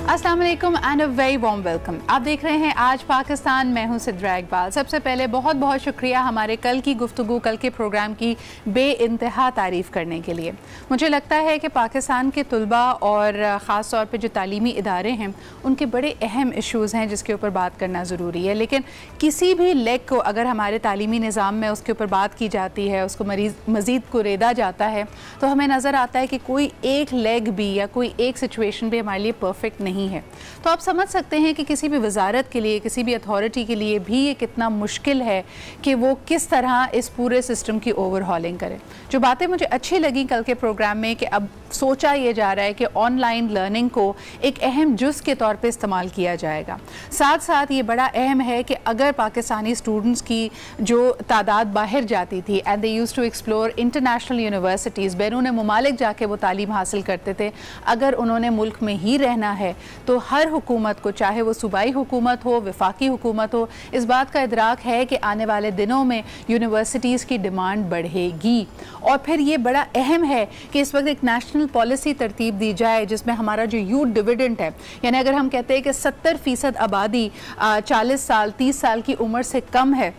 अस्सलाम वालेकुम and a very warm welcome. आप देख रहे हैं आज पाकिस्तान, मैं हूं सिद्रा इकबाल। सबसे पहले बहुत बहुत शुक्रिया हमारे कल की गुफ्तगू, कल के प्रोग्राम की बेइंतहा तारीफ़ करने के लिए। मुझे लगता है कि पाकिस्तान के तलबा और ख़ास तौर पे जो तालीमी इदारे हैं उनके बड़े अहम इश्यूज़ हैं जिसके ऊपर बात करना ज़रूरी है। लेकिन किसी भी लेग को अगर हमारे तालीमी निज़ाम में उसके ऊपर बात की जाती है, उसको मज़ीद कुरेदा जाता है, तो हमें नज़र आता है कि कोई एक लेग भी या कोई एक सिचुएशन भी हमारे लिए परफेक्ट नहीं है। तो आप समझ सकते हैं कि किसी भी वजारत के लिए, किसी भी अथॉरिटी के लिए भी ये कितना मुश्किल है कि वो किस तरह इस पूरे सिस्टम की ओवरहॉलिंग करे। जो बातें मुझे अच्छी लगी कल के प्रोग्राम में कि अब सोचा ये जा रहा है कि ऑनलाइन लर्निंग को एक अहम जुज़ के तौर पे इस्तेमाल किया जाएगा। साथ साथ ये बड़ा अहम है कि अगर पाकिस्तानी स्टूडेंट्स की जो तादाद बाहर जाती थी and they used to explore international universities, बैरून मुमालिक जाके वो तालीम हासिल करते थे, अगर उन्होंने मुल्क में ही रहना है तो हर हुकूमत को, चाहे वो सूबाई हुकूमत हो, वफाकी हुकूमत हो, इस बात का इदराक है कि आने वाले दिनों में यूनिवर्सिटीज़ की डिमांड बढ़ेगी। और फिर ये बड़ा अहम है कि इस वक्त एक नेशनल पॉलिसी तरतीब दी जाए जिसमें हमारा जो यूथ डिविडेंड है, यानी अगर हम कहते हैं कि 70% आबादी 40 साल 30 साल की उम्र से कम है,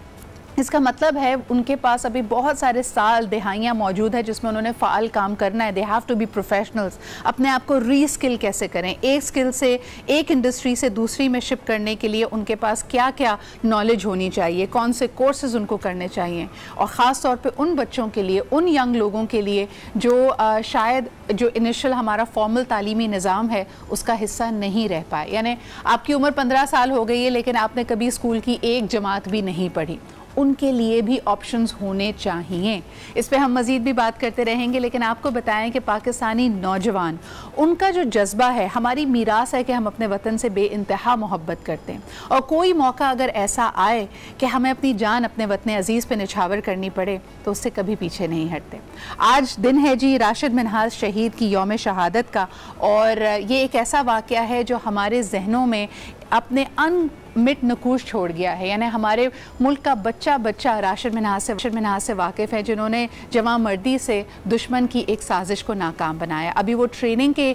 इसका मतलब है उनके पास अभी बहुत सारे साल, दिहाइयाँ मौजूद है जिसमें उन्होंने फ़ाल काम करना है। They have to be professionals. अपने आप को रीस्किल कैसे करें, एक स्किल से एक इंडस्ट्री से दूसरी में शिफ्ट करने के लिए उनके पास क्या क्या नॉलेज होनी चाहिए, कौन से कोर्सेज उनको करने चाहिए। और ख़ास तौर पे उन बच्चों के लिए, उन यंग लोगों के लिए जो शायद जो इनिशियल हमारा फॉर्मल तालीमी निज़ाम है उसका हिस्सा नहीं रह पाए। यानी आपकी उम्र 15 साल हो गई है लेकिन आपने कभी स्कूल की एक जमात भी नहीं पढ़ी, उनके लिए भी ऑप्शंस होने चाहिए। इस पे हम मज़ीद भी बात करते रहेंगे, लेकिन आपको बताएं कि पाकिस्तानी नौजवान, उनका जो जज्बा है, हमारी मीरास है कि हम अपने वतन से बेइंतहा मोहब्बत करते हैं। और कोई मौका अगर ऐसा आए कि हमें अपनी जान अपने वतन अजीज़ पे निछावर करनी पड़े तो उससे कभी पीछे नहीं हटते। आज दिन है जी राशिद मिन्हाज शहीद की यौम शहादत का, और ये एक ऐसा वाक़या है जो हमारे जहनों में अपने अनमिट नकूश छोड़ गया है। यानी हमारे मुल्क का बच्चा बच्चा राशिद मिन्हाज से वाकिफ़ है जिन्होंने जवां मर्दी से दुश्मन की एक साजिश को नाकाम बनाया। अभी वो ट्रेनिंग के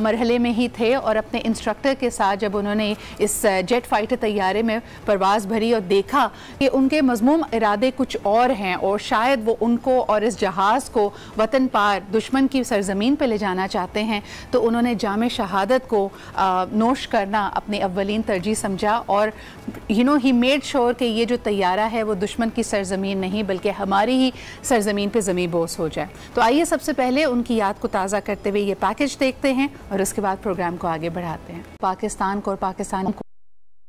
मरहले में ही थे और अपने इंस्ट्रक्टर के साथ जब उन्होंने इस जेट फाइटर तैयारे में परवाज़ भरी और देखा कि उनके मज़मूम इरादे कुछ और हैं और शायद वो उनको और इस जहाज़ को वतन पार दुश्मन की सरजमीन पर ले जाना चाहते हैं, तो उन्होंने जाम शहादत को नोश करना अपनी अव्वलीन तरजीह समझा। और ही मेड श्योर कि ये जो तैयारा है वो दुश्मन की सरजमीन नहीं बल्कि हमारी ही सरजमीन पे ज़मीं बोस हो जाए। तो आइए सबसे पहले उनकी याद को ताज़ा करते हुए ये पैकेज देखते हैं और उसके बाद प्रोग्राम को आगे बढ़ाते हैं। पाकिस्तान को और पाकिस्तान को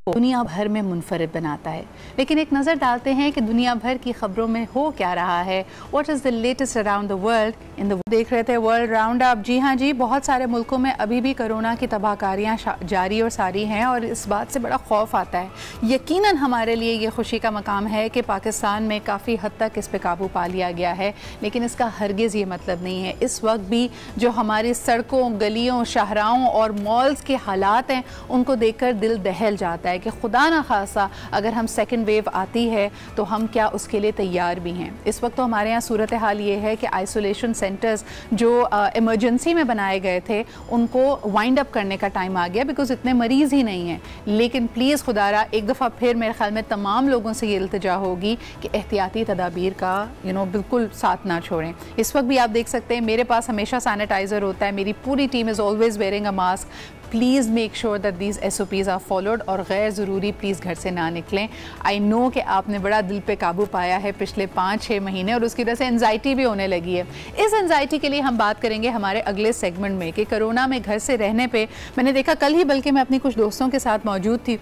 दुनिया भर में मुनफरिद बनाता है, लेकिन एक नज़र डालते हैं कि दुनिया भर की खबरों में हो क्या रहा है। What is the latest around the world in the देख रहे थे वर्ल्ड राउंड अप। जी हाँ जी, बहुत सारे मुल्कों में अभी भी कोरोना की तबाहकारियाँ जारी और सारी हैं और इस बात से बड़ा खौफ आता है। यकीनन हमारे लिए ये खुशी का मकाम है कि पाकिस्तान में काफ़ी हद तक इस पर काबू पा लिया गया है, लेकिन इसका हरगिज़ ये मतलब नहीं है इस वक्त भी जो हमारी सड़कों, गलियों, शाहराहों और मॉल्स के हालात हैं उनको देख कर दिल दहल जाता है कि खुदा ना खासा अगर हम सेकेंड वेव आती है तो हम क्या उसके लिए तैयार भी हैं। इस वक्त तो हमारे यहाँ सूरत हाल ये है कि आइसोलेशन सेंटर्स जो इमरजेंसी में बनाए गए थे उनको वाइंड अप करने का टाइम आ गया, बिकॉज इतने मरीज़ ही नहीं हैं। लेकिन प्लीज़ खुदारा एक दफ़ा फिर मेरे ख्याल में तमाम लोगों से ये इल्तिजा होगी कि एहतियाती तदाबीर का बिल्कुल साथ ना छोड़ें। इस वक्त भी आप देख सकते हैं मेरे पास हमेशा सैनिटाइज़र होता है, मेरी पूरी team is always wearing a mask. Please make sure that these SOPs are followed और गैर ज़रूरी प्लीज़ घर से ना निकलें। आई नो कि आपने बड़ा दिल पे काबू पाया है पिछले 5-6 महीने और उसकी वजह से एंजाइटी भी होने लगी है। इस एंजाइटी के लिए हम बात करेंगे हमारे अगले सेगमेंट में कि कोरोना में घर से रहने पे मैंने देखा कल ही, बल्कि मैं अपनी कुछ दोस्तों के साथ मौजूद थी,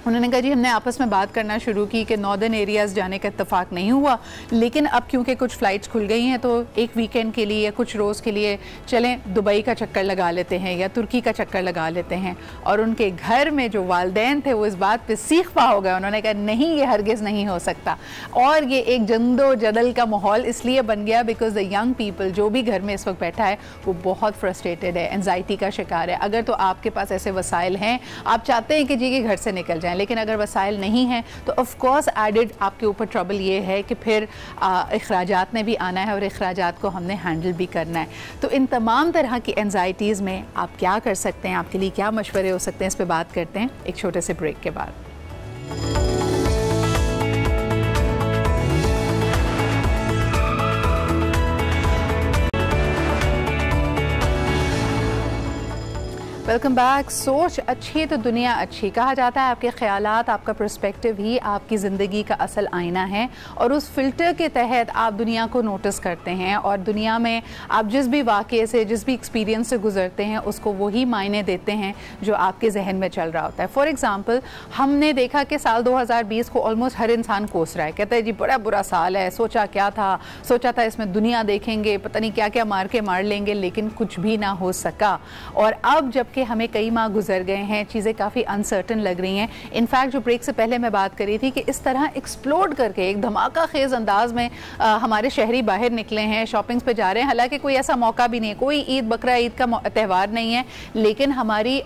उन्होंने कहा जी हमने आपस में बात करना शुरू की कि नॉर्दर्न एरियाज़ जाने का इत्तेफाक नहीं हुआ, लेकिन अब क्योंकि कुछ फ़्लाइट्स खुल गई हैं तो एक वीकेंड के लिए या कुछ रोज़ के लिए चलें दुबई का चक्कर लगा लेते हैं या तुर्की का चक्कर लगा लेते हैं। और उनके घर में जो वालदैन थे वो इस बात पे सीख पा हो गए। उन्होंने कहा नहीं, ये हरगिज़ नहीं हो सकता। और ये एक जंदो जदल का माहौल इसलिए बन गया बिकॉज द यंग पीपल जो भी घर में इस वक्त बैठा है वो बहुत फ्रस्ट्रेटेड है, एंजाइटी का शिकार है। अगर तो आपके पास ऐसे वसाइल हैं, आप चाहते हैं कि जी के घर से निकल जाए, हैं, लेकिन अगर वसाइल नहीं हैं तो ऑफ कोर्स एडेड आपके ऊपर ट्रबल ये है कि फिर अखराजात ने भी आना है और अखराजात को हमने हैंडल भी करना है। तो इन तमाम तरह की एंजाइटीज़ में आप क्या कर सकते हैं, आपके लिए क्या मशवरे हो सकते हैं, इस पर बात करते हैं एक छोटे से ब्रेक के बाद। Welcome back. सोच अच्छी तो दुनिया अच्छी कहा जाता है। आपके ख्यालात, आपका पर्सपेक्टिव ही आपकी ज़िंदगी का असल आईना है और उस फ़िल्टर के तहत आप दुनिया को नोटिस करते हैं और दुनिया में आप जिस भी वाक़े से, जिस भी एक्सपीरियंस से गुजरते हैं उसको वही मायने देते हैं जो आपके जहन में चल रहा होता है। फॉर एग्ज़ाम्पल, हमने देखा कि साल 2020 को ऑलमोस्ट हर इंसान कोस रहा है, कहता है जी बड़ा बुरा साल है, सोचा था इसमें दुनिया देखेंगे, पता नहीं क्या क्या मार के मार लेंगे, लेकिन कुछ भी ना हो सका। और अब जबकि हमें कई माह गुजर गए हैं, चीज़ें काफ़ी अनसर्टन लग रही हैं। इनफैक्ट जो ब्रेक से पहले मैं बात करी थी कि इस तरह एक्सप्लोड करके एक धमाका खेज़ अंदाज में हमारे शहरी बाहर निकले हैं, शॉपिंग्स पे जा रहे हैं। हालांकि कोई ऐसा मौका भी नहीं है, कोई ईद बकरा ईद का त्यौहार नहीं है, लेकिन हमारी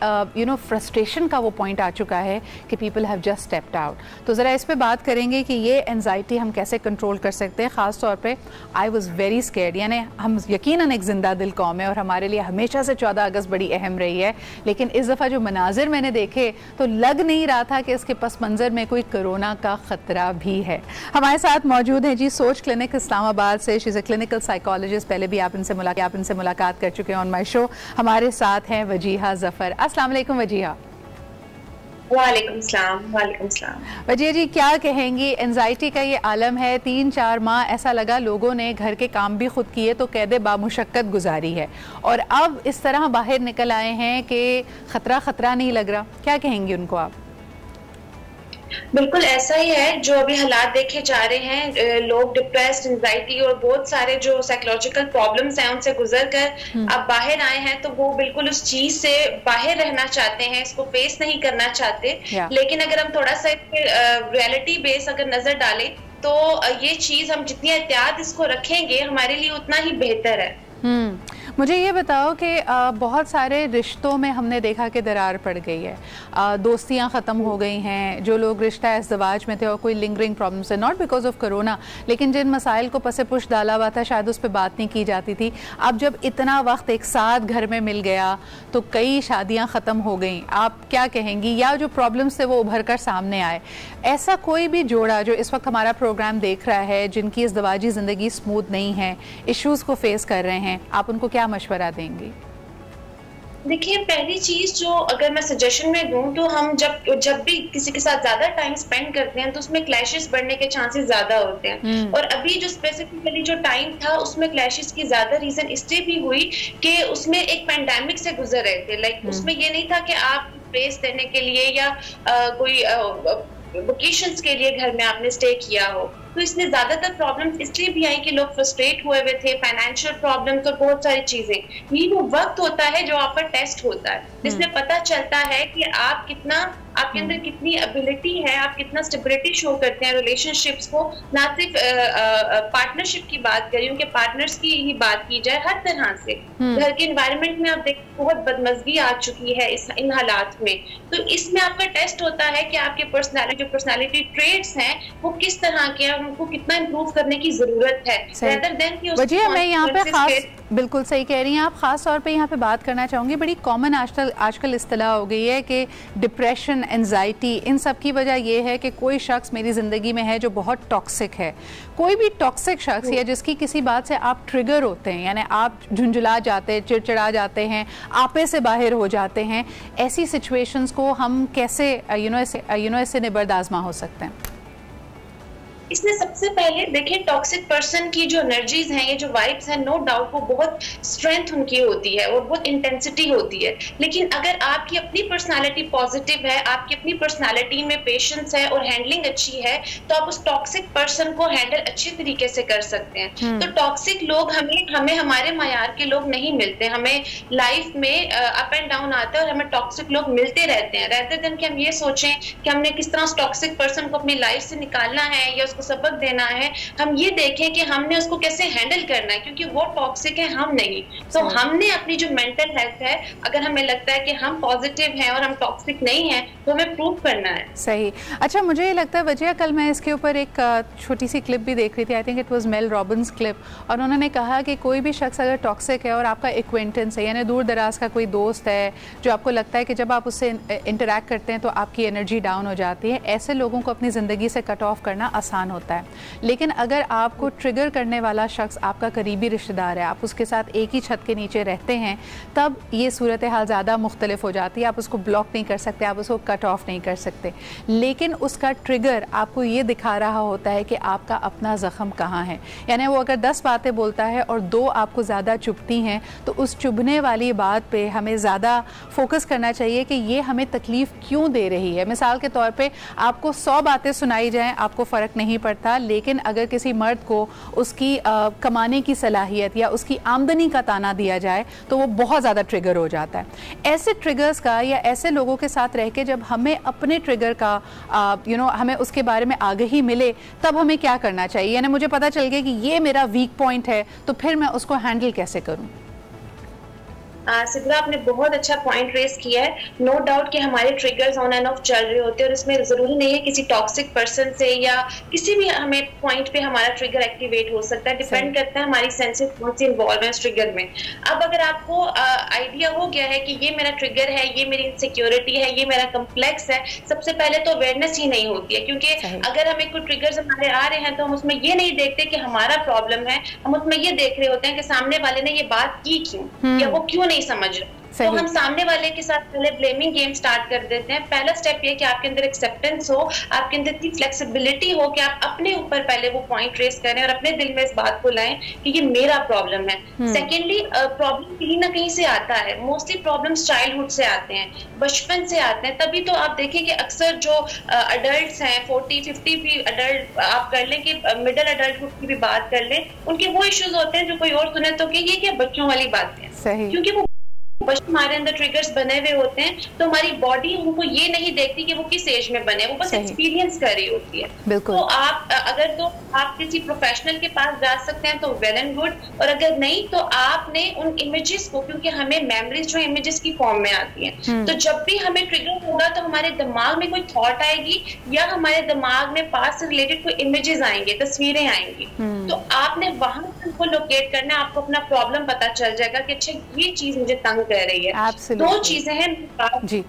फ्रस्ट्रेशन का वो पॉइंट आ चुका है कि people have just stepped out. तो ज़रा इस पर बात करेंगे कि ये एनजाइटी हम कैसे कंट्रोल कर सकते हैं। ख़ास तौर पर आई वॉज़ वेरी स्केर्ड, यानी हम यकीनन एक जिंदा दिल कौम है और हमारे लिए हमेशा से 14 अगस्त बड़ी अहम रही है, लेकिन इस दफ़ा जो मनाजिर मैंने देखे तो लग नहीं रहा था कि इसके पस मंज़र में कोई कोरोना का ख़तरा भी है। हमारे साथ मौजूद हैं जी सोच क्लिनिक इस्लामाबाद से, she is a clinical psychologist. पहले भी आप इनसे मुलाकात कर चुके हैं ऑन माई शो। हमारे साथ हैं वजीहा ज़फ़र। अस्सलाम वालेकुम वजीहा। वालेकुम सलाम। वजीहा जी, क्या कहेंगी, एंजाइटी का ये आलम है, 3-4 माह ऐसा लगा लोगों ने घर के काम भी खुद किए तो कैदे बामुशक्कत गुजारी है और अब इस तरह बाहर निकल आए हैं कि खतरा नहीं लग रहा। क्या कहेंगी उनको आप? बिल्कुल ऐसा ही है जो अभी हालात देखे जा रहे हैं। लोग डिप्रेस्ड, एंजाइटी और बहुत सारे जो साइकोलॉजिकल प्रॉब्लम्स हैं उनसे गुजर कर अब बाहर आए हैं, तो वो बिल्कुल उस चीज से बाहर रहना चाहते हैं, इसको फेस नहीं करना चाहते। लेकिन अगर हम थोड़ा सा रियलिटी बेस अगर नजर डालें तो ये चीज हम जितनी एहतियात इसको रखेंगे हमारे लिए उतना ही बेहतर है। मुझे ये बताओ कि बहुत सारे रिश्तों में हमने देखा कि दरार पड़ गई है, दोस्तियां ख़त्म हो गई हैं, जो लोग रिश्ता इज़्दिवाज में थे और कोई लिंगरिंग प्रॉब्लम्स है, नॉट बिकॉज ऑफ कोरोना, लेकिन जिन मसाइल को पसे पुश डाला हुआ था शायद उस पर बात नहीं की जाती थी। अब जब इतना वक्त एक साथ घर में मिल गया तो कई शादियाँ ख़त्म हो गई। आप क्या कहेंगी, या जो प्रॉब्लम्स थे वो उभर कर सामने आए? ऐसा कोई भी जोड़ा जो इस वक्त हमारा प्रोग्राम देख रहा है जिनकी इज़्दिवाजी ज़िंदगी स्मूथ नहीं है, इश्यूज़ को फेस कर रहे हैं, आप उनको क्या मशवरा देंगी? देखिए, पहली चीज जो अगर मैं सजेशन में दूं तो हम जब भी किसी के साथ ज्यादा टाइम स्पेंड करते हैं तो उसमें क्लैशेस बढ़ने के चांसेस ज्यादा होते हैं। और अभी जो स्पेसिफिकली जो टाइम था उसमें क्लैशेस की ज्यादा रीजन इससे भी हुई कि उसमें एक पैंडेमिक से गुजर रहे थे। लाइक उसमें ये नहीं था कि आप स्पेस देने के लिए या कोई वेकेशंस के लिए घर में आपने स्टे किया हो, तो इसमें ज्यादातर प्रॉब्लम्स इसलिए भी आई कि लोग फ्रस्ट्रेट हुए हुए थे, फाइनेंशियल प्रॉब्लम्स और बहुत सारी चीजें। ये वो वक्त होता है जो आपका टेस्ट होता है, जिसमें पता चलता है कि आप कितना, आपके अंदर कितनी एबिलिटी है, आप कितना स्टेबिलिटी शो करते हैं रिलेशनशिप्स को। ना सिर्फ पार्टनरशिप की बात करी, उनके पार्टनर्स की ही बात की जाए, हर तरह से घर के एनवायरनमेंट में आप देखिए बहुत बदमजगी आ चुकी है इन हालात में। तो इसमें आपका टेस्ट होता है कि आपके पर्सनालिटी ट्रेट्स हैं वो किस तरह के हैं, उनको कितना इम्प्रूव करने की जरूरत है। वजीहा, मैं यहाँ पे खास, बिल्कुल सही कह रही हैं आप, खास तौर पे यहाँ पे बात करना चाहूँगी, बड़ी कॉमन आजकल इस्तिलाह हो गई है कि डिप्रेशन, एंजाइटी, इन सब की वजह यह है कि कोई शख्स मेरी ज़िंदगी में है जो बहुत टॉक्सिक है। कोई भी टॉक्सिक शख्स या जिसकी किसी बात से आप ट्रिगर होते हैं, यानी आप झुंझुला जाते हैं, चिड़चिड़ा जाते हैं, आपे से बाहर हो जाते हैं, ऐसी सिचुएशंस को हम कैसे इससे निबर्द आज़मा हो सकते हैं? इसमें सबसे पहले देखिए, टॉक्सिक पर्सन की जो एनर्जीज हैं, ये जो वाइब्स हैं, नो डाउट वो बहुत स्ट्रेंथ उनकी होती है और बहुत इंटेंसिटी होती है। लेकिन अगर आपकी अपनी पर्सनालिटी पॉजिटिव है, आपकी अपनी पर्सनालिटी में पेशेंस है और हैंडलिंग अच्छी है, तो आप उस टॉक्सिक पर्सन को हैंडल अच्छे तरीके से कर सकते हैं। तो टॉक्सिक लोग हमें हमारे मयार के लोग नहीं मिलते। हमें लाइफ में अप एंड डाउन आता है और हमें टॉक्सिक लोग मिलते रहते हैं। रेदर देन कि हम ये सोचें कि हमने किस तरह उस टॉक्सिक पर्सन को अपनी लाइफ से निकालना है या उसको सबक देना है, हम ये देखें कि हमने उसको कैसे हैंडल करना है, क्योंकि वो टॉक्सिक है, हम नहीं। तो हमने अपनी जो मेंटल हेल्थ है, अगर हमें लगता है कि हम पॉजिटिव हैं और हम टॉक्सिक नहीं हैं, तो हमें प्रूव करना है। सही। अच्छा, मुझे ये लगता है वजिया, कल मैं इसके ऊपर एक छोटी सी क्लिप भी देख रही थी, I think it was Mel Robbins clip, और उन्होंने कहा कि कोई भी शख्स अगर टॉक्सिक है और आपका एक्वेंटेंस है, यानी दूर दराज का कोई दोस्त है जो आपको लगता है कि जब आप उससे इंटरेक्ट करते हैं तो आपकी एनर्जी डाउन हो जाती है, ऐसे लोगों को अपनी ज़िंदगी से कट ऑफ करना आसान होता है। लेकिन अगर आपको ट्रिगर करने वाला शख्स आपका करीबी रिश्तेदार है, आप उसके साथ एक ही छत के नीचे रहते हैं, तब ये सूरत हाल ज़्यादा मुख्तलिफ हो जाती है। आप उसको ब्लॉक नहीं कर सकते, आप उसको कट ऑफ नहीं कर सकते, लेकिन उसका ट्रिगर आपको ये दिखा रहा होता है कि आपका अपना ज़ख्म कहाँ है। यानी वो अगर 10 बातें बोलता है और 2 आपको ज़्यादा चुभती हैं, तो उस चुभने वाली बात पे हमें ज़्यादा फोकस करना चाहिए कि ये हमें तकलीफ़ क्यों दे रही है। मिसाल के तौर पे आपको 100 बातें सुनाई जाएं, आपको फ़र्क नहीं पड़ता, लेकिन अगर किसी मर्द को उसकी कमाने की सलाहियत या उसकी आमदनी का ताना दिया जाए तो वो बहुत ज़्यादा ट्रिगर हो जाता है। ऐसे ट्रिगर्स का या ऐसे लोगों के साथ रह के जब हमें अपने ट्रिगर का हमें उसके बारे में आगाही मिले, तब हमें क्या करना चाहिए? यानी मुझे पता चल गया कि ये मेरा वीक पॉइंट है, तो फिर मैं उसको हैंडल कैसे करूँ? सिद्रा, आपने बहुत अच्छा पॉइंट रेस किया है। नो डाउट कि हमारे ट्रिगर्स ऑन एंड ऑफ चल रहे होते हैं, और इसमें जरूरी नहीं है किसी टॉक्सिक पर्सन से या किसी भी हमें पॉइंट पे हमारा ट्रिगर एक्टिवेट हो सकता है। डिपेंड करता है हमारी सेंसेस कौन सी इन्वॉल्व है इस ट्रिगर में। अब अगर आपको आइडिया हो गया है कि ये मेरा ट्रिगर है, ये मेरी इनसिक्योरिटी है, ये मेरा कम्प्लेक्स है, सबसे पहले तो अवेयरनेस ही नहीं होती है, क्योंकि अगर हमें कोई ट्रिगर्स हमारे आ रहे हैं तो हम उसमें ये नहीं देखते कि हमारा प्रॉब्लम है, हम उसमें ये देख रहे होते हैं कि सामने वाले ने ये बात की क्यों, या वो क्यों नहीं समझ रहे। तो हम सामने वाले के साथ पहले ब्लेमिंग गेम स्टार्ट कर देते हैं। पहला स्टेप ये कि आपके अंदर एक्सेप्टेंस हो, आपके अंदर इतनी फ्लेक्सिबिलिटी हो कि आप अपने ऊपर पहले वो पॉइंट रेस करें और अपने दिल में इस बात को लाएं कि ये मेरा प्रॉब्लम है। सेकेंडली, प्रॉब्लम कहीं ना कहीं से आता है। मोस्टली प्रॉब्लम्स चाइल्डहुड से आते हैं, बचपन से आते हैं। तभी तो आप देखें कि अक्सर जो अडल्ट हैं, 40-50 भी अडल्ट आप कर लें, कि मिडिल अडल्टहुड की भी बात कर लें, उनके वो इश्यूज होते हैं जो कोई और सुने तो कि ये क्या बच्चों वाली बातें हैं, क्योंकि वो हमारे अंदर ट्रिगर्स बने हुए होते हैं। तो हमारी बॉडी उनको ये नहीं देखती कि वो किस एज में बने, वो बस एक्सपीरियंस कर रही होती है। तो आप अगर तो आप किसी प्रोफेशनल के पास जा सकते हैं तो वेल एंड गुड, और अगर नहीं तो आपने उन इमेजेस को, क्योंकि हमें मेमोरीज जो इमेजेस की फॉर्म में आती हैं, तो जब भी हमें ट्रिगर होगा तो हमारे दिमाग में कोई थॉट आएगी या हमारे दिमाग में पास्ट से रिलेटेड कोई इमेजेस आएंगे, तस्वीरें आएंगी। तो आपने वहां उनको लोकेट करना, आपको अपना प्रॉब्लम पता चल जाएगा कि अच्छा ये चीज मुझे तंग कर रही है। Absolutely. 2 चीजें हैं,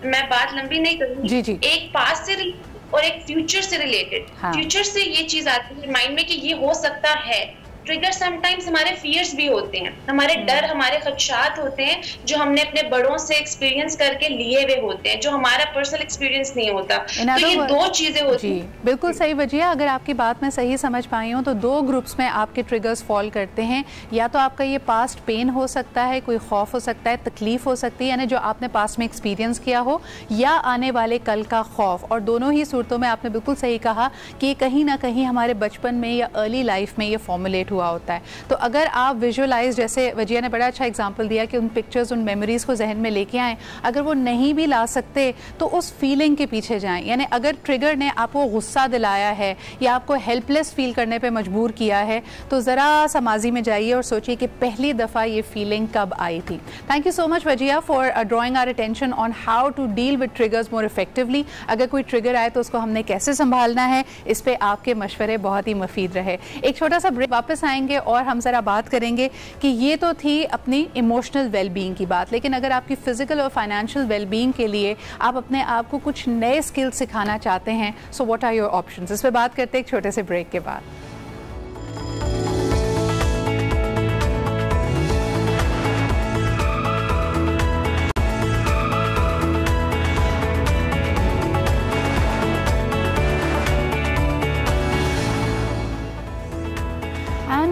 मैं बात लंबी नहीं करूंगी। एक पास्ट से और एक फ्यूचर से रिलेटेड। फ्यूचर से ये चीज आती है माइंड में कि ये हो सकता है। ट्रिगर समटाइम्स हमारे फियर्स भी होते हैं, हमारे डर, हमारे खदशात होते हैं जो हमने अपने बड़ों से एक्सपीरियंस करके लिए हुए होते हैं, जो हमारा पर्सनल एक्सपीरियंस नहीं होता। तो ये 2 चीजें होती हैं। बिल्कुल सही वजिया, अगर आपकी बात मैं सही समझ पाई हूँ तो 2 ग्रुप्स में आपके ट्रिगर्स फॉल करते हैं। या तो आपका ये पास्ट पेन हो सकता है, कोई खौफ हो सकता है, तकलीफ हो सकती है, यानी जो आपने पास्ट में एक्सपीरियंस किया हो, या आने वाले कल का खौफ। और दोनों ही सूरतों में आपने बिल्कुल सही कहा कि कहीं ना कहीं हमारे बचपन में या अर्ली लाइफ में ये फॉर्मुलेट हुआ होता है। तो अगर आप विजुअलाइज, जैसे वजिया ने बड़ा अच्छा एग्जांपल दिया कि उन पिक्चर्स, उन मेमोरीज को जहन में लेके आएँ, अगर वो नहीं भी ला सकते तो उस फीलिंग के पीछे जाएं। यानी अगर ट्रिगर ने आपको गुस्सा दिलाया है या आपको हेल्पलेस फील करने पे मजबूर किया है, तो ज़रा सा माजी में जाइए और सोचिए कि पहली दफ़ा ये फीलिंग कब आई थी। Thank you so much Wajiha for drawing our attention on how to deal with triggers more effectively. अगर कोई ट्रिगर आए तो उसको हमने कैसे संभालना है, इस पर आपके मशवरे बहुत ही मुफीद रहे। एक छोटा सा ब्रेक, वापस आएंगे और हम ज़रा बात करेंगे कि ये तो थी अपनी इमोशनल वेलबींग की बात, लेकिन अगर आपकी फ़िज़िकल और फाइनेंशियल वेलबींग के लिए आप अपने आप को कुछ नए स्किल्स सिखाना चाहते हैं, so what are your options, इस पर बात करते हैं एक छोटे से ब्रेक के बाद।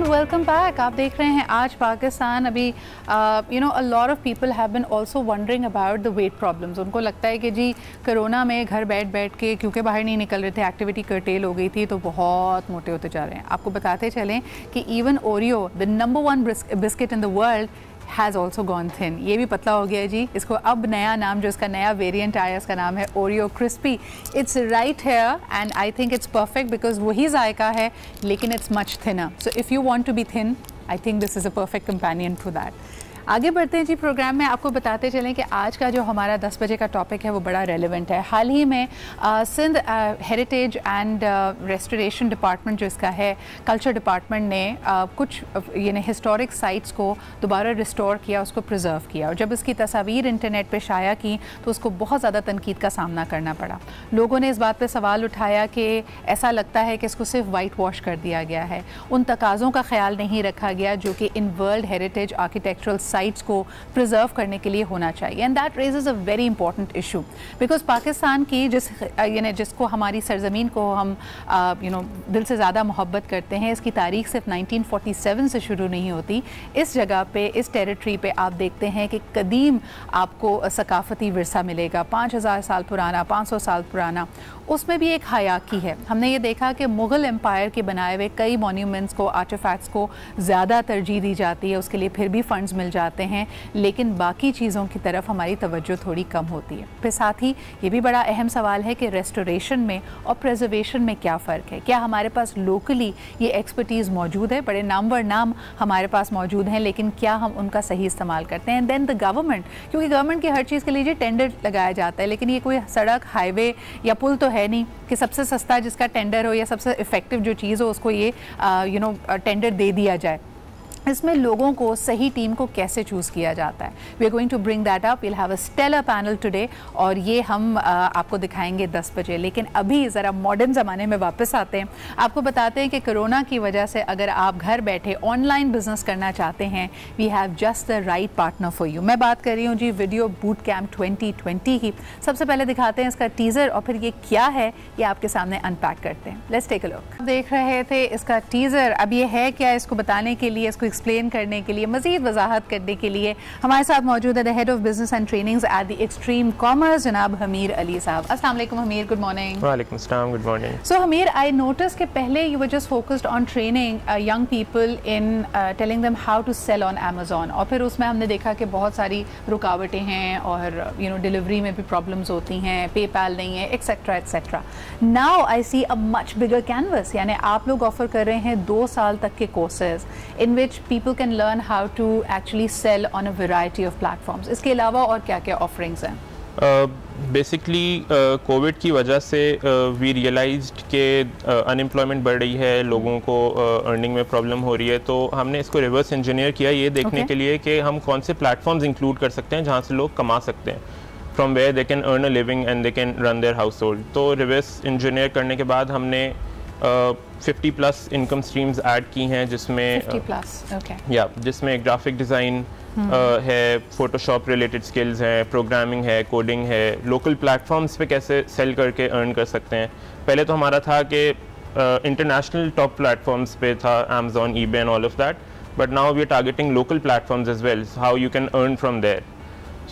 Welcome back. आप देख रहे हैं आज पाकिस्तान। अभी a lot of people have been also wondering about the weight problems. उनको लगता है कि जी कोरोना में घर बैठ के, क्योंकि बाहर नहीं निकल रहे थे, एक्टिविटी कर्टेल हो गई थी, तो बहुत मोटे होते जा रहे हैं। आपको बताते चलें कि even Oreo, the number 1 biscuit in the world, has also gone thin, ये भी पतला हो गया है जी। इसको अब नया नाम जो इसका नया वेरिएंट आया इसका नाम है Oreo crispy. It's right here and I think it's perfect because वही जायका है लेकिन it's much thinner. So if you want to be thin I think this is a perfect companion to that. आगे बढ़ते हैं जी प्रोग्राम में, आपको बताते चलें कि आज का जो हमारा 10 बजे का टॉपिक है वो बड़ा रेलेवेंट है। हाल ही में Sindh heritage and restoration department जो इसका है, कल्चर डिपार्टमेंट ने कुछ यानी हिस्टोरिक साइट्स को दोबारा रिस्टोर किया, उसको प्रिजर्व किया, और जब इसकी तस्वीर इंटरनेट पे शाया की तो उसको बहुत ज़्यादा तनकीद का सामना करना पड़ा। लोगों ने इस बात पर सवाल उठाया कि ऐसा लगता है कि इसको सिर्फ वाइट वॉश कर दिया गया है, उन तकाज़ों का ख्याल नहीं रखा गया जो कि in world heritage architectural sites को प्रिजर्व करने के लिए होना चाहिए। And that raises a very important issue because Pakistan की जिसको हमारी सरजमीन को हम दिल से ज़्यादा मोहब्बत करते हैं, इसकी तारीख सिर्फ 1947 से शुरू नहीं होती। इस जगह पे, इस टेरिटरी पे आप देखते हैं कि कदीम आपको सकाफती विरसा मिलेगा, 5000 साल पुराना, 500 साल पुराना। उसमें भी एक हयाकी है। हमने ये देखा कि मुग़ल एम्पायर के बनाए हुए कई मॉन्यूमेंट्स को, आर्टिफैक्ट्स को ज़्यादा तरजीह दी जाती है, उसके लिए फिर भी फ़ंड्स मिल जाते हैं, लेकिन बाकी चीज़ों की तरफ हमारी तवज्जो थोड़ी कम होती है। फिर साथ ही ये भी बड़ा अहम सवाल है कि रेस्टोरेशन में और प्रिजर्वेशन में क्या फ़र्क है। क्या हमारे पास लोकली ये एक्सपर्टीज़ मौजूद है, बड़े नामवर नाम हमारे पास मौजूद हैं, लेकिन क्या हम उनका सही इस्तेमाल करते हैं। दैन द गवर्नमेंट, क्योंकि गवर्नमेंट की हर चीज़ के लिए टेंडर लगाया जाता है, लेकिन ये कोई सड़क, हाईवे या पुल तो है नहीं कि सबसे सस्ता जिसका टेंडर हो या सबसे इफेक्टिव जो चीज़ हो उसको ये टेंडर दे दिया जाए। इसमें लोगों को, सही टीम को कैसे चूज़ किया जाता है। We are going to bring that up, we'll have a stellar panel today, और ये हम आपको दिखाएंगे 10 बजे। लेकिन अभी ज़रा मॉडर्न ज़माने में वापस आते हैं, आपको बताते हैं कि कोरोना की वजह से अगर आप घर बैठे ऑनलाइन बिजनेस करना चाहते हैं, we have just the right partner for you. मैं बात कर रही हूँ जी वीडियो बूट कैंप 2020 की। सबसे पहले दिखाते हैं इसका टीज़र और फिर ये क्या है ये आपके सामने अनपैक करते हैं। Let's take a look. देख रहे थे इसका टीज़र, अब ये है क्या, इसको बताने के लिए, इसको एक्सप्लेन करने के लिए, मज़ीद वजाहत करने के लिए हमारे साथ मौजूद है the head of business and trainings at the extreme commerce, जनाब हमीर अली साहब। अस्सलाम वालेकुम हमीर, गुड मॉर्निंग। वालेकुम अस्सलाम, good morning. So Hamir, I notice कि पहले you were just focused on training young people in telling them how to sell on Amazon, और फिर उसमें हमने देखा कि बहुत सारी रुकावटें हैं और डिलीवरी में भी प्रॉब्लम्स होती हैं, पेपैल नहीं है, etcetera etcetera. Now I see a much bigger canvas, यानी आप लोग ऑफर कर रहे हैं 2 साल तक के courses in which people can learn how to actually sell on a variety of platforms. इसके अलावा और क्या क्या ऑफरिंग्स हैं? बेसिकली कोविड की वजह से वी रियलाइज्ड कि अनएम्प्लॉयमेंट बढ़ रही है, लोगों को अर्निंग में प्रॉब्लम हो रही है, तो हमने इसको रिवर्स इंजीनियर किया ये देखने के लिए कि हम कौन से प्लेटफॉर्म्स इंक्लूड कर सकते हैं जहाँ से लोग कमा सकते हैं, from where they can earn a living and they can run their household. तो रिवर्स इंजीनियर करने के बाद हमने 50+ इनकम स्ट्रीम्स ऐड की हैं, जिसमें 50+, okay. या जिसमें ग्राफिक डिज़ाइन है, फोटोशॉप रिलेटेड स्किल्स हैं, प्रोग्रामिंग है, कोडिंग है, लोकल प्लेटफॉर्म्स पे कैसे सेल करके अर्न कर सकते हैं। पहले तो हमारा था कि इंटरनेशनल टॉप प्लेटफॉर्म्स पे था, Amazon, eBay and all of that, but now we are targeting local platforms as well, so how you can earn from there.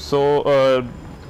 So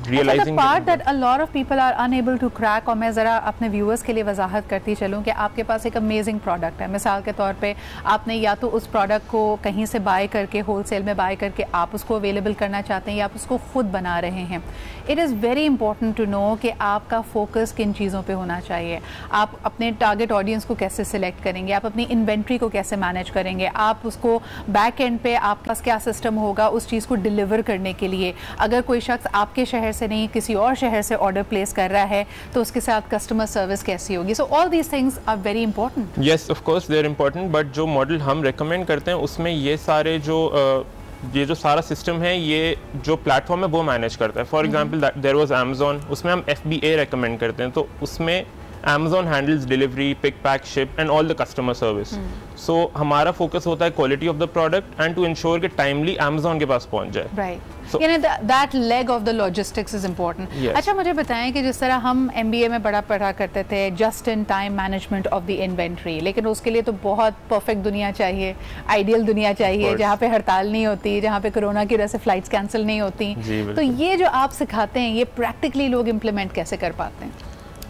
realizing the part that a lot of people are unable to crack, और मैं ज़रा अपने viewers के लिए वजाहत करती चलूँ कि आपके पास एक अमेजिंग प्रोडक्ट है। मिसाल के तौर पे आपने या तो उस प्रोडक्ट को कहीं से बाय करके, होलसेल में बाय करके आप उसको अवेलेबल करना चाहते हैं, या आप उसको खुद बना रहे हैं। It is very important to know कि आपका फोकस किन चीज़ों पे होना चाहिए। आप अपने टारगेट ऑडियंस को कैसे सिलेक्ट करेंगे, आप अपनी इन्वेंट्री को कैसे मैनेज करेंगे, आप उसको बैक एंड पे आपके पास क्या सिस्टम होगा उस चीज़ को डिलीवर करने के लिए। अगर कोई शख्स आपके शहर से नहीं किसी और शहर से ऑर्डर प्लेस कर रहा है तो उसके साथ कस्टमर सर्विस कैसी होगी। So all these things are very important. Yes, of course they are important, but जो मॉडल हम रेकमेंड करते हैं उसमें ये सारे जो सारा सिस्टम है, ये जो प्लेटफॉर्म है वो मैनेज करता है। For example there was Amazon, उसमें हम FBA रेकमेंड करते हैं, तो उसमें Amazon handles delivery, pick, pack, ship and all the customer service. So हमारा फोकस होता है quality of the product and to ensure कि timely Amazon के पास पहुंच जाए. Right. So, यानी that leg of the logistics is important. Yes. अच्छा, मुझे बताएं कि जिस तरह हम MBA में बड़ा पढ़ा करते थे just in time management of the inventory, लेकिन उसके लिए तो बहुत परफेक्ट दुनिया चाहिए, आइडियल दुनिया चाहिए, जहाँ पे हड़ताल नहीं होती, जहाँ पे कोरोना की वजह से फ्लाइट्स कैंसिल नहीं होती। तो ये जो आप सिखाते हैं ये प्रैक्टिकली लोग इम्प्लीमेंट कैसे कर पाते हैं?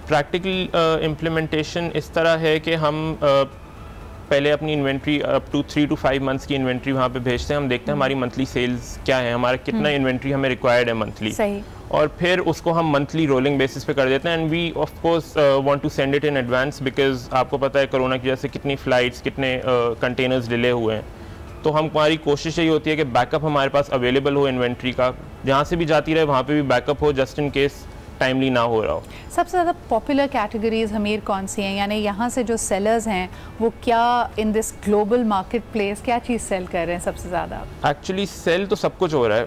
प्रैक्टिकल इम्प्लीमेंटेशन इस तरह है कि हम पहले अपनी inventory up to 3 to 5 months की इन्वेंट्री वहाँ पे भेजते हैं, हम देखते हैं हमारी मंथली सेल्स क्या है, हमारा कितना इन्वेंट्री हमें रिक्वायर्ड है मंथली, और फिर उसको हम मंथली रोलिंग बेसिस पे कर देते हैं। And we of course want to send it in advance, because आपको पता है कोरोना की वजह से कितनी फ़्लाइट्स, कितने कंटेनर्स डिले हुए हैं। तो हमारी कोशिश यही होती है कि बैकअप हमारे पास अवेलेबल हो इन्वेंट्री का, जहाँ से भी जाती रहे वहाँ पे भी बैकअप हो, जस्ट इन केस टाइमली ना हो रहा हो। सबसे ज़्यादा पॉपुलर कैटेगरीज हमीर कौन सी हैं, यानी यहाँ से जो सेलर्स हैं वो क्या in this global market place क्या चीज़ सेल कर रहे हैं सबसे ज़्यादा? एक्चुअली सेल तो सब कुछ हो रहा है।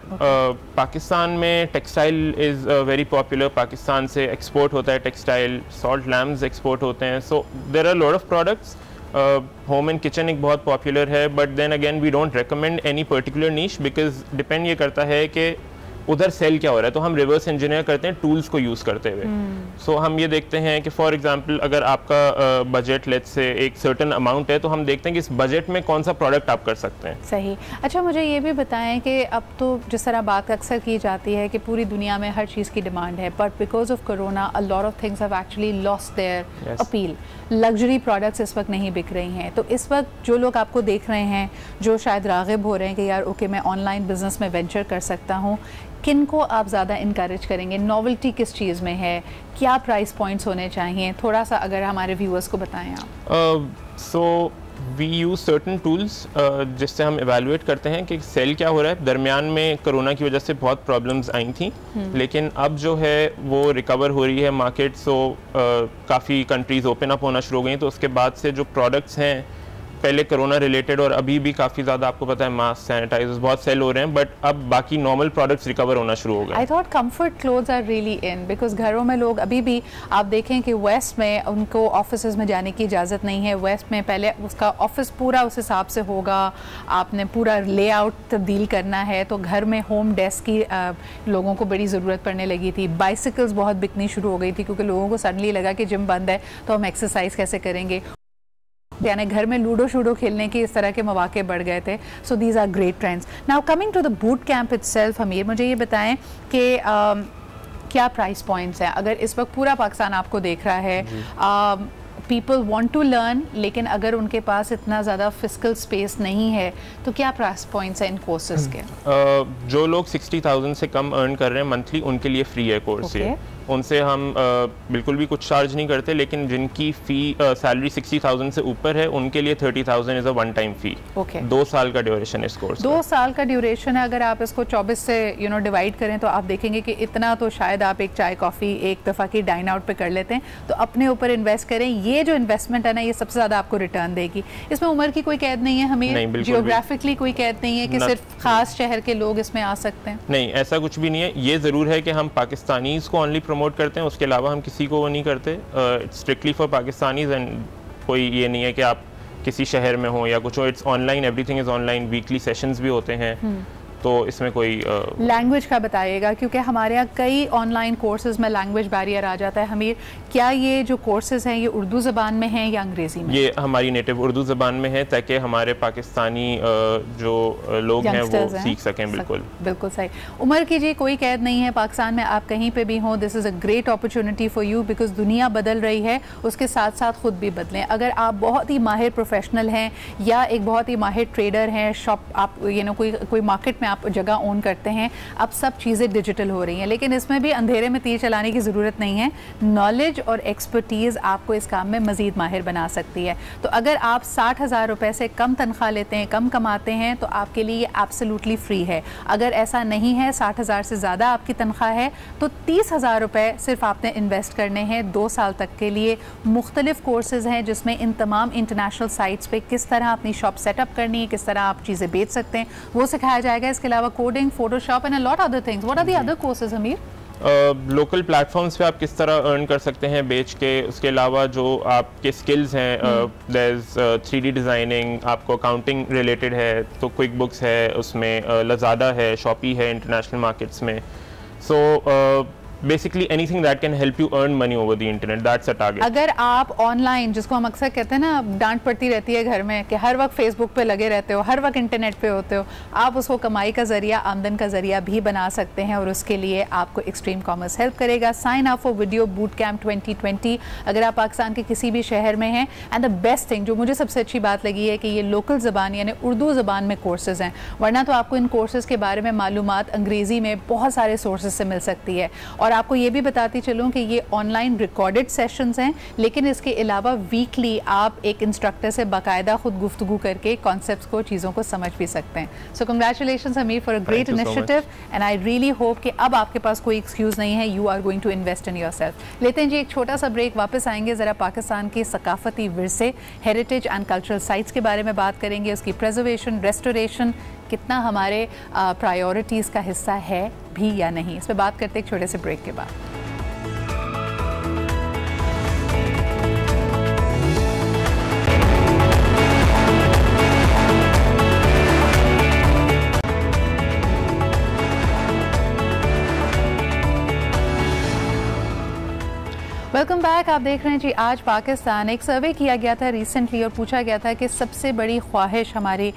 पाकिस्तान में textile is very popular, Pakistan से एक्सपोर्ट होता है टेक्सटाइल, सॉल्ट लैम्प्स एक्सपोर्ट होते हैं, so there are lot of products. Home and kitchen एक बहुत पॉपुलर है, but then again we don't recommend any particular niche, because depend ये करता है कि उधर सेल क्या हो रहा है। तो हम रिवर्स इंजीनियर करते हैं टूल्स को यूज़ करते हुए। सो हम ये देखते हैं कि फॉर एग्जांपल अगर आपका बजट लेट्स से एक सर्टेन अमाउंट है, तो हम देखते हैं कि इस बजट में कौन सा प्रोडक्ट आप कर सकते हैं। सही। अच्छा, मुझे ये भी बताएं कि अब तो जिस तरह बात अक्सर की जाती है कि पूरी दुनिया में हर चीज़ की डिमांड है, but because of corona a lot of things have actually lost their appeal. Luxury products इस वक्त नहीं बिक रही हैं, तो इस वक्त जो लोग आपको देख रहे हैं, जो शायद राग़िब हो रहे हैं कि यार ओके मैं ऑनलाइन बिजनेस में वेंचर कर सकता हूँ, किन को आप ज़्यादा इनकरेज करेंगे? नॉवेल्टी किस चीज़ में है? क्या प्राइस पॉइंट्स होने चाहिए? थोड़ा सा अगर हमारे व्यूअर्स को बताएं आप। So we use certain tools जिससे हम एवेलुएट करते हैं कि सेल क्या हो रहा है। दरमियान में कोरोना की वजह से बहुत प्रॉब्लम्स आई थी, लेकिन अब जो है वो रिकवर हो रही है मार्केट। सो काफ़ी कंट्रीज़ ओपन अप होना शुरू हो गई, तो उसके बाद से जो प्रोडक्ट्स हैं पहले कोरोना रिलेटेड और अभी भी काफ़ी ज़्यादा आपको पता है मास्क, सैनिटाइजर्स बहुत सेल हो रहे हैं, बट अब बाकी नॉर्मल प्रोडक्ट्स रिकवर होना शुरू हो गए। I thought comfort clothes are really in, because घरों में लोग अभी भी आप देखें कि वेस्ट में उनको ऑफिस में जाने की इजाज़त नहीं है। वेस्ट में पहले उसका ऑफिस पूरा उस हिसाब से होगा, आपने पूरा लेआउट तब्दील करना है, तो घर में होम डेस्क की लोगों को बड़ी ज़रूरत पड़ने लगी थी। बाइसिकल्स बहुत बिकनी शुरू हो गई थी क्योंकि लोगों को सडनली लगा कि जिम बंद है तो हम एक्सरसाइज कैसे करेंगे, यानी घर में लूडो शूडो खेलने के इस तरह के मौके बढ़ गए थे। So these are great trends. Now coming to the boot camp itself, Hamir मुझे ये बताएं कि क्या प्राइस पॉइंट्स हैं? अगर इस वक्त पूरा पाकिस्तान आपको देख रहा है, पीपल वांट टू लर्न, लेकिन अगर उनके पास इतना ज़्यादा फिजिकल स्पेस नहीं है, तो क्या प्राइस पॉइंट्स हैं इन कोर्सेज के? जो लोग 60,000 से कम अर्न कर रहे हैं मंथली, उनके लिए फ्री है कोर्स। ये उनसे हम बिल्कुल भी कुछ चार्ज नहीं करते, लेकिन जिनकी फ़ी सैलरी 60,000 से ऊपर है उनके लिए 30,000 इज़ अ वन टाइम फ़ी। 2 साल का ड्यूरेशन है इस कोर्स। 2 साल का ड्यूरेशन है। अगर आप इसको 24 से डिवाइड करें तो आप देखेंगे कि इतना तो शायद आप एक चाय कॉफ़ी एक दफ़ा की डाइन आउट पे कर लेते हैं। तो अपने ऊपर इन्वेस्ट करें, ये जो इन्वेस्टमेंट है ना, ये सबसे ज़्यादा आपको रिटर्न देगी। इसमें उम्र की कोई कैद नहीं है, हमें जियोग्राफिकली कोई कैद नहीं है कि सिर्फ खास शहर के लोग इसमें आ सकते हैं। नहीं, ऐसा कुछ भी नहीं है। ये ज़रूर है कि हम पाकिस्तानीज़ को ओनली प्रमोट करते हैं, उसके अलावा हम किसी को वो नहीं करते। It's strictly for Pakistanis, and कोई ये नहीं है कि आप किसी शहर में हो या कुछ हो। It's online, everything is online. Weekly sessions भी होते हैं, तो इसमें कोई लैंग्वेज का बताइएगा, क्योंकि हमारे यहाँ कई ऑनलाइन कोर्सेज में लैंग्वेज बैरियर आ जाता है। हमीर, क्या ये जो कोर्सेज हैं ये उर्दू ज़बान में हैं या अंग्रेज़ी में? ये हमारी नेटिव उर्दू ज़बान में है, ताकि हमारे पाकिस्तानी जो लोग हैं वो सीख सकें। बिल्कुल बिल्कुल सही। उम्र की जी कोई कैद नहीं है, पाकिस्तान में आप कहीं पे भी हों, this is a great opportunity for you, because दुनिया बदल रही है, उसके साथ साथ ख़ुद भी बदलें। अगर आप बहुत ही माहिर प्रोफेशनल हैं या एक बहुत ही माहिर ट्रेडर हैं, शॉप आप कोई मार्केट में आप जगह ओन करते हैं, अब सब चीज़ें डिजिटल हो रही हैं, लेकिन इसमें भी अंधेरे में तीर चलाने की ज़रूरत नहीं है। नॉलेज और एक्सपर्टीज़ आपको इस काम में मज़ीद माहिर बना सकती है। तो अगर आप 60,000 रुपये से कम तनख्वाह लेते हैं, कम कमाते हैं, तो आपके लिए ये एब्सोल्युटली फ्री है। अगर ऐसा नहीं है, 60,000 से ज़्यादा आपकी तनख्वाह है, तो 30,000 रुपये सिर्फ आपने इन्वेस्ट करने हैं 2 साल तक के लिए। मुख्तलिफ कोर्सेज़ हैं जिसमें इन तमाम इंटरनेशनल साइट्स पर किस तरह अपनी शॉप सेटअप करनी है, किस तरह आप चीज़ें बेच सकते हैं, वो सिखाया जाएगा। इसके अलावा coding, Photoshop and a lot other things. What are the other courses, Hamir? Local platforms पे आप किस तरह अर्न कर सकते हैं बेच के। उसके अलावा जो आपके स्किल्स हैं, देयर इज 3D डिज़ाइनिंग, आपको अकाउंटिंग रिलेटेड है तो क्विक बुक्स है, उसमें लज़ादा है, शॉपी है इंटरनेशनल मार्केट्स में। सो basically anything that can help you earn money over the internet. That's a target. अगर आप ऑनलाइन, जिसको हम अक्सर कहते हैं ना, डांट पड़ती रहती है घर में कि हर वक्त फेसबुक पे लगे रहते हो, हर वक्त इंटरनेट पे होते हो, आप उसको कमाई का जरिया, आमदन का जरिया भी बना सकते हैं और उसके लिए आपको एक्सट्रीम कॉमर्स हेल्प करेगा। Sign up for video boot camp 2020 अगर आप पाकिस्तान के किसी भी शहर में हैं। एंड द बेस्ट थिंग जो मुझे सबसे अच्छी बात लगी है कि ये लोकल ज़बान यानी उर्दू ज़बान में कोर्सेज़ हैं, वरना तो आपको इन कोर्सेज़ के बारे में मालूमात अंग्रेज़ी में बहुत सारे सोर्सेज से मिल सकती है। और आपको ये भी बताती चलूँ कि ये ऑनलाइन रिकॉर्डेड सेशंस हैं, लेकिन इसके अलावा वीकली आप एक इंस्ट्रक्टर से बाकायदा खुद गुफ्तगू करके कॉन्सेप्ट्स को, चीज़ों को समझ भी सकते हैं। So congratulations Hamir for a great initiative and I really hope कि अब आपके पास कोई एक्सक्यूज़ नहीं है, you are going to invest in yourself. लेते हैं जी एक छोटा सा ब्रेक, वापस आएंगे, ज़रा पाकिस्तान के सकाफती विरसे, हेरिटेज एंड कल्चरल साइट्स के बारे में बात करेंगे, उसकी प्रिजर्वेशन, रेस्टोरेशन कितना हमारे प्रायोरिटीज़ का हिस्सा है भी या नहीं, इस पर बात करते एक छोटे से ब्रेक के बाद। Welcome back. आप देख रहे हैं जी आज पाकिस्तान। एक सर्वे किया गया था रिसेंटली और पूछा गया था कि सबसे बड़ी ख्वाहिश हमारे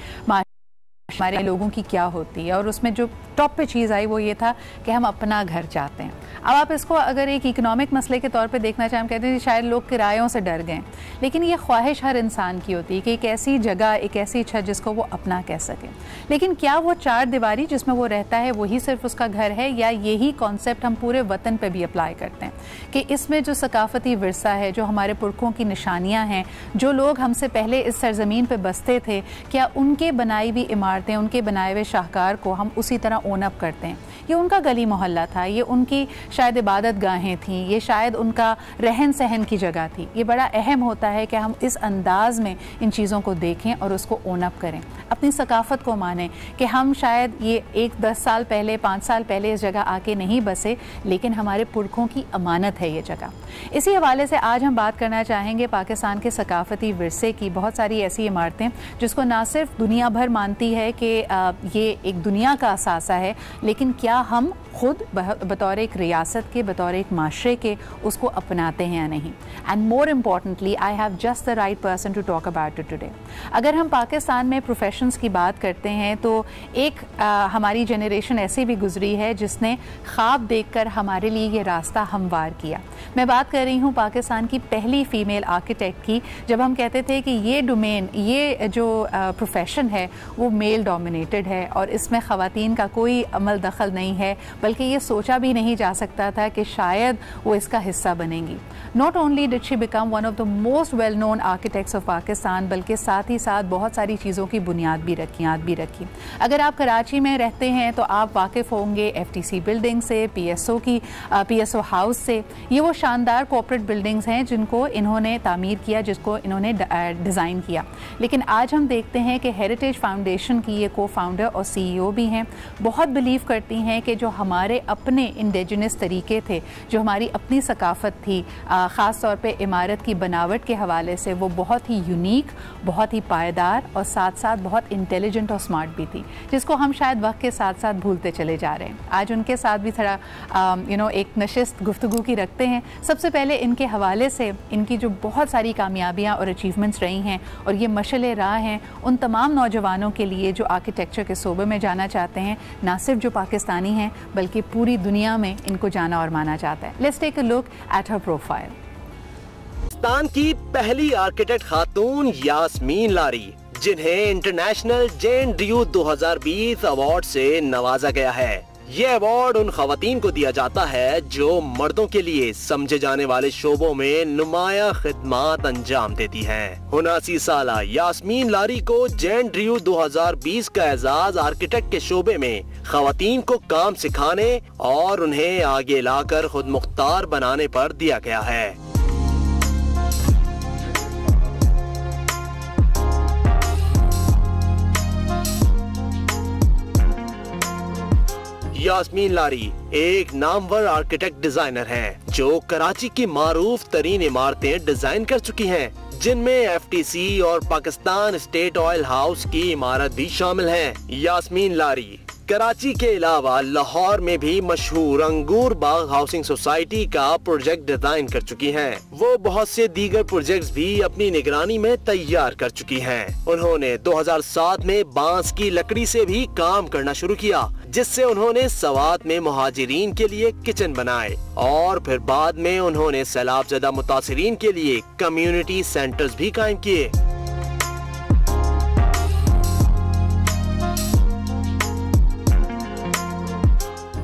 लोगों की क्या होती है, और उसमें जो टॉप पे चीज़ आई वो ये था कि हम अपना घर चाहते हैं। अब आप इसको अगर एक इकोनॉमिक मसले के तौर पे देखना चाहें, हम कहते हैं शायद लोग किरायों से डर गए, लेकिन ये ख्वाहिश हर इंसान की होती है कि एक ऐसी जगह, एक ऐसी छत जिसको वो अपना कह सके। लेकिन क्या वो चार दीवारी जिसमें वो रहता है वही सिर्फ उसका घर है, या यही कॉन्सेप्ट हम पूरे वतन पे भी अप्लाई करते हैं कि इसमें जो सकाफती विरसा है, जो हमारे पुरखों की निशानियाँ हैं, जो लोग हमसे पहले इस सरजमीन पर बसते थे, क्या उनके बनाई हुई इमारतें, उनके बनाए हुए शाहकार को हम उसी तरह ओन अप करते हैं? ये उनका गली मोहल्ला था, ये उनकी शायद इबादत गाहें थीं, ये शायद उनका रहन सहन की जगह थी। ये बड़ा अहम होता है कि हम इस अंदाज़ में इन चीज़ों को देखें और उसको ओन अप करें, अपनी सकाफ़त को मानें कि हम शायद ये 10 साल पहले, 5 साल पहले इस जगह आके नहीं बसे, लेकिन हमारे पुरखों की अमानत है ये जगह। इसी हवाले से आज हम बात करना चाहेंगे पाकिस्तान के सकाफती विरसे की। बहुत सारी ऐसी इमारतें जिसको ना सिर्फ दुनिया भर मानती है कि ये एक दुनिया का असासा है, लेकिन क्या हम खुद बतौर एक रियासत के, बतौर एक माशरे के उसको अपनाते हैं या नहीं। And more importantly I have just the right person to talk about it today. अगर हम पाकिस्तान में प्रोफेशंस की बात करते हैं तो एक हमारी जनरेशन ऐसी भी गुजरी है जिसने ख्वाब देखकर हमारे लिए ये रास्ता हमवार किया। मैं बात कर रही हूँ पाकिस्तान की पहली फ़ीमेल आर्किटेक्ट की, जब हम कहते थे कि ये डोमेन, ये जो प्रोफेशन है वो मेल डोमिनेटेड है और इसमें ख़वातीन का कोई अमल दखल नहीं है, बल्कि ये सोचा भी नहीं जा सकता था कि शायद वो इसका हिस्सा बनेंगी। Not only did she become one of the most well known architects of Pakistan, बल्कि साथ ही साथ बहुत सारी चीज़ों की बुनियाद भी रखी। अगर आप कराची में रहते हैं तो आप वाकिफ़ होंगे FTC बिल्डिंग से, PSO हाउस से। ये वो शानदार कॉर्पोरेट बिल्डिंग्स हैं जिनको इन्होंने तामीर किया, जिसको इन्होंने डिज़ाइन किया। लेकिन आज हम देखते हैं कि हेरिटेज फाउंडेशन की ये को-फाउंडर और CEO भी हैं, बहुत बिलीव करती हैं कि जो हमारे अपने इंडिजिनस तरीके थे, जो हमारी अपनी सकाफत थी, ख़ास तौर पे इमारत की बनावट के हवाले से, वो बहुत ही यूनिक, बहुत ही पायदार और साथ साथ बहुत इंटेलिजेंट और स्मार्ट भी थी, जिसको हम शायद वक्त के साथ साथ भूलते चले जा रहे हैं। आज उनके साथ भी थोड़ा एक नशिस्त गुफ्तगू की रखते हैं। सबसे पहले इनके हवाले से इनकी जो बहुत सारी कामयाबियाँ और अचीवमेंट्स रही हैं और ये मशअले राह हैं उन तमाम नौजवानों के लिए जो आर्किटेक्चर के शोबे में जाना चाहते हैं, ना सिर्फ जो पाकिस्तानी हैं बल्कि पूरी दुनिया में इनको जाना और माना जाता है। Let's take a look at her profile. Pakistan की पहली आर्किटेक्ट खातून यास्मीन लारी, जिन्हें इंटरनेशनल जेन ड्रू 2020 अवार्ड से नवाजा गया है। ये अवार्ड उन खवातीन को दिया जाता है जो मर्दों के लिए समझे जाने वाले शोबों में नुमाया खिदमात अंजाम देती हैं। 79 साल यास्मीन लारी को जेन ड्रू 2020 का एजाज आर्किटेक्ट के शोबे में खवातीन को काम सिखाने और उन्हें आगे लाकर खुद मुख्तार बनाने पर दिया गया है। यास्मीन लारी एक नामवर आर्किटेक्ट डिजाइनर हैं, जो कराची की मारूफ तरीन इमारतें डिजाइन कर चुकी हैं, जिनमें FTC और पाकिस्तान स्टेट ऑयल हाउस की इमारत भी शामिल है। यास्मीन लारी कराची के अलावा लाहौर में भी मशहूर अंगूर बाग हाउसिंग सोसाइटी का प्रोजेक्ट डिजाइन कर चुकी हैं। वो बहुत से दीगर प्रोजेक्ट्स भी अपनी निगरानी में तैयार कर चुकी हैं। उन्होंने 2007 में बांस की लकड़ी से भी काम करना शुरू किया, जिससे उन्होंने सवात में मुहाजिरीन के लिए किचन बनाए और फिर बाद में उन्होंने सैलाबज़दा मुतासिरीन के लिए कम्युनिटी सेंटर्स भी कायम किए।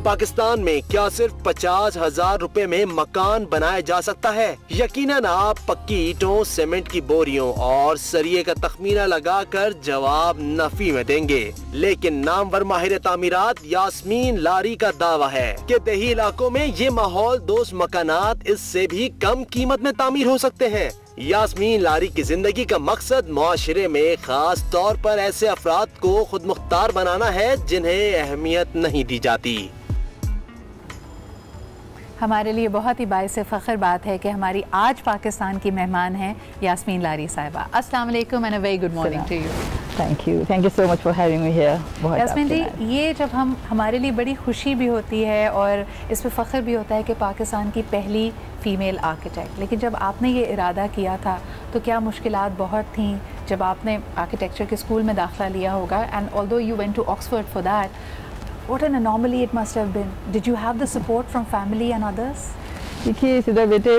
पाकिस्तान में क्या सिर्फ 50,000 रुपए में मकान बनाया जा सकता है? यकीनन आप पक्की ईंटों, सीमेंट की बोरियों और सरिये का तखमीना लगाकर जवाब नफी में देंगे। लेकिन नामवर माहिर तामीरात यास्मीन लारी का दावा है कि देही इलाकों में ये माहौल दोस्त मकानात इससे भी कम कीमत में तामीर हो सकते हैं। यास्मीन लारी की जिंदगी का मकसद मुआशरे में खास तौर पर ऐसे अफराद को खुद मुख्तार बनाना है जिन्हें अहमियत नहीं दी जाती। हमारे लिए बहुत ही बाइस फ़ख्र बात है कि हमारी आज पाकिस्तान की मेहमान हैं यास्मीन लारी साहिबा। अस्सलाम वालेकुम and a very good morning to you. Thank you so much for having me here. Yasmeen ji, ये जब हमारे लिए बड़ी खुशी भी होती है और इस पे फ़ख्र भी होता है कि पाकिस्तान की पहली फ़ीमेल आर्किटेक्ट, लेकिन जब आपने ये इरादा किया था तो क्या मुश्किलात बहुत थीं जब आपने आर्किटेक्चर के स्कूल में दाखिला लिया होगा? And although you went to Oxford for that, what an anomaly it must have been. Did you have the support from family and others? देखिए सिद्धा बेटे,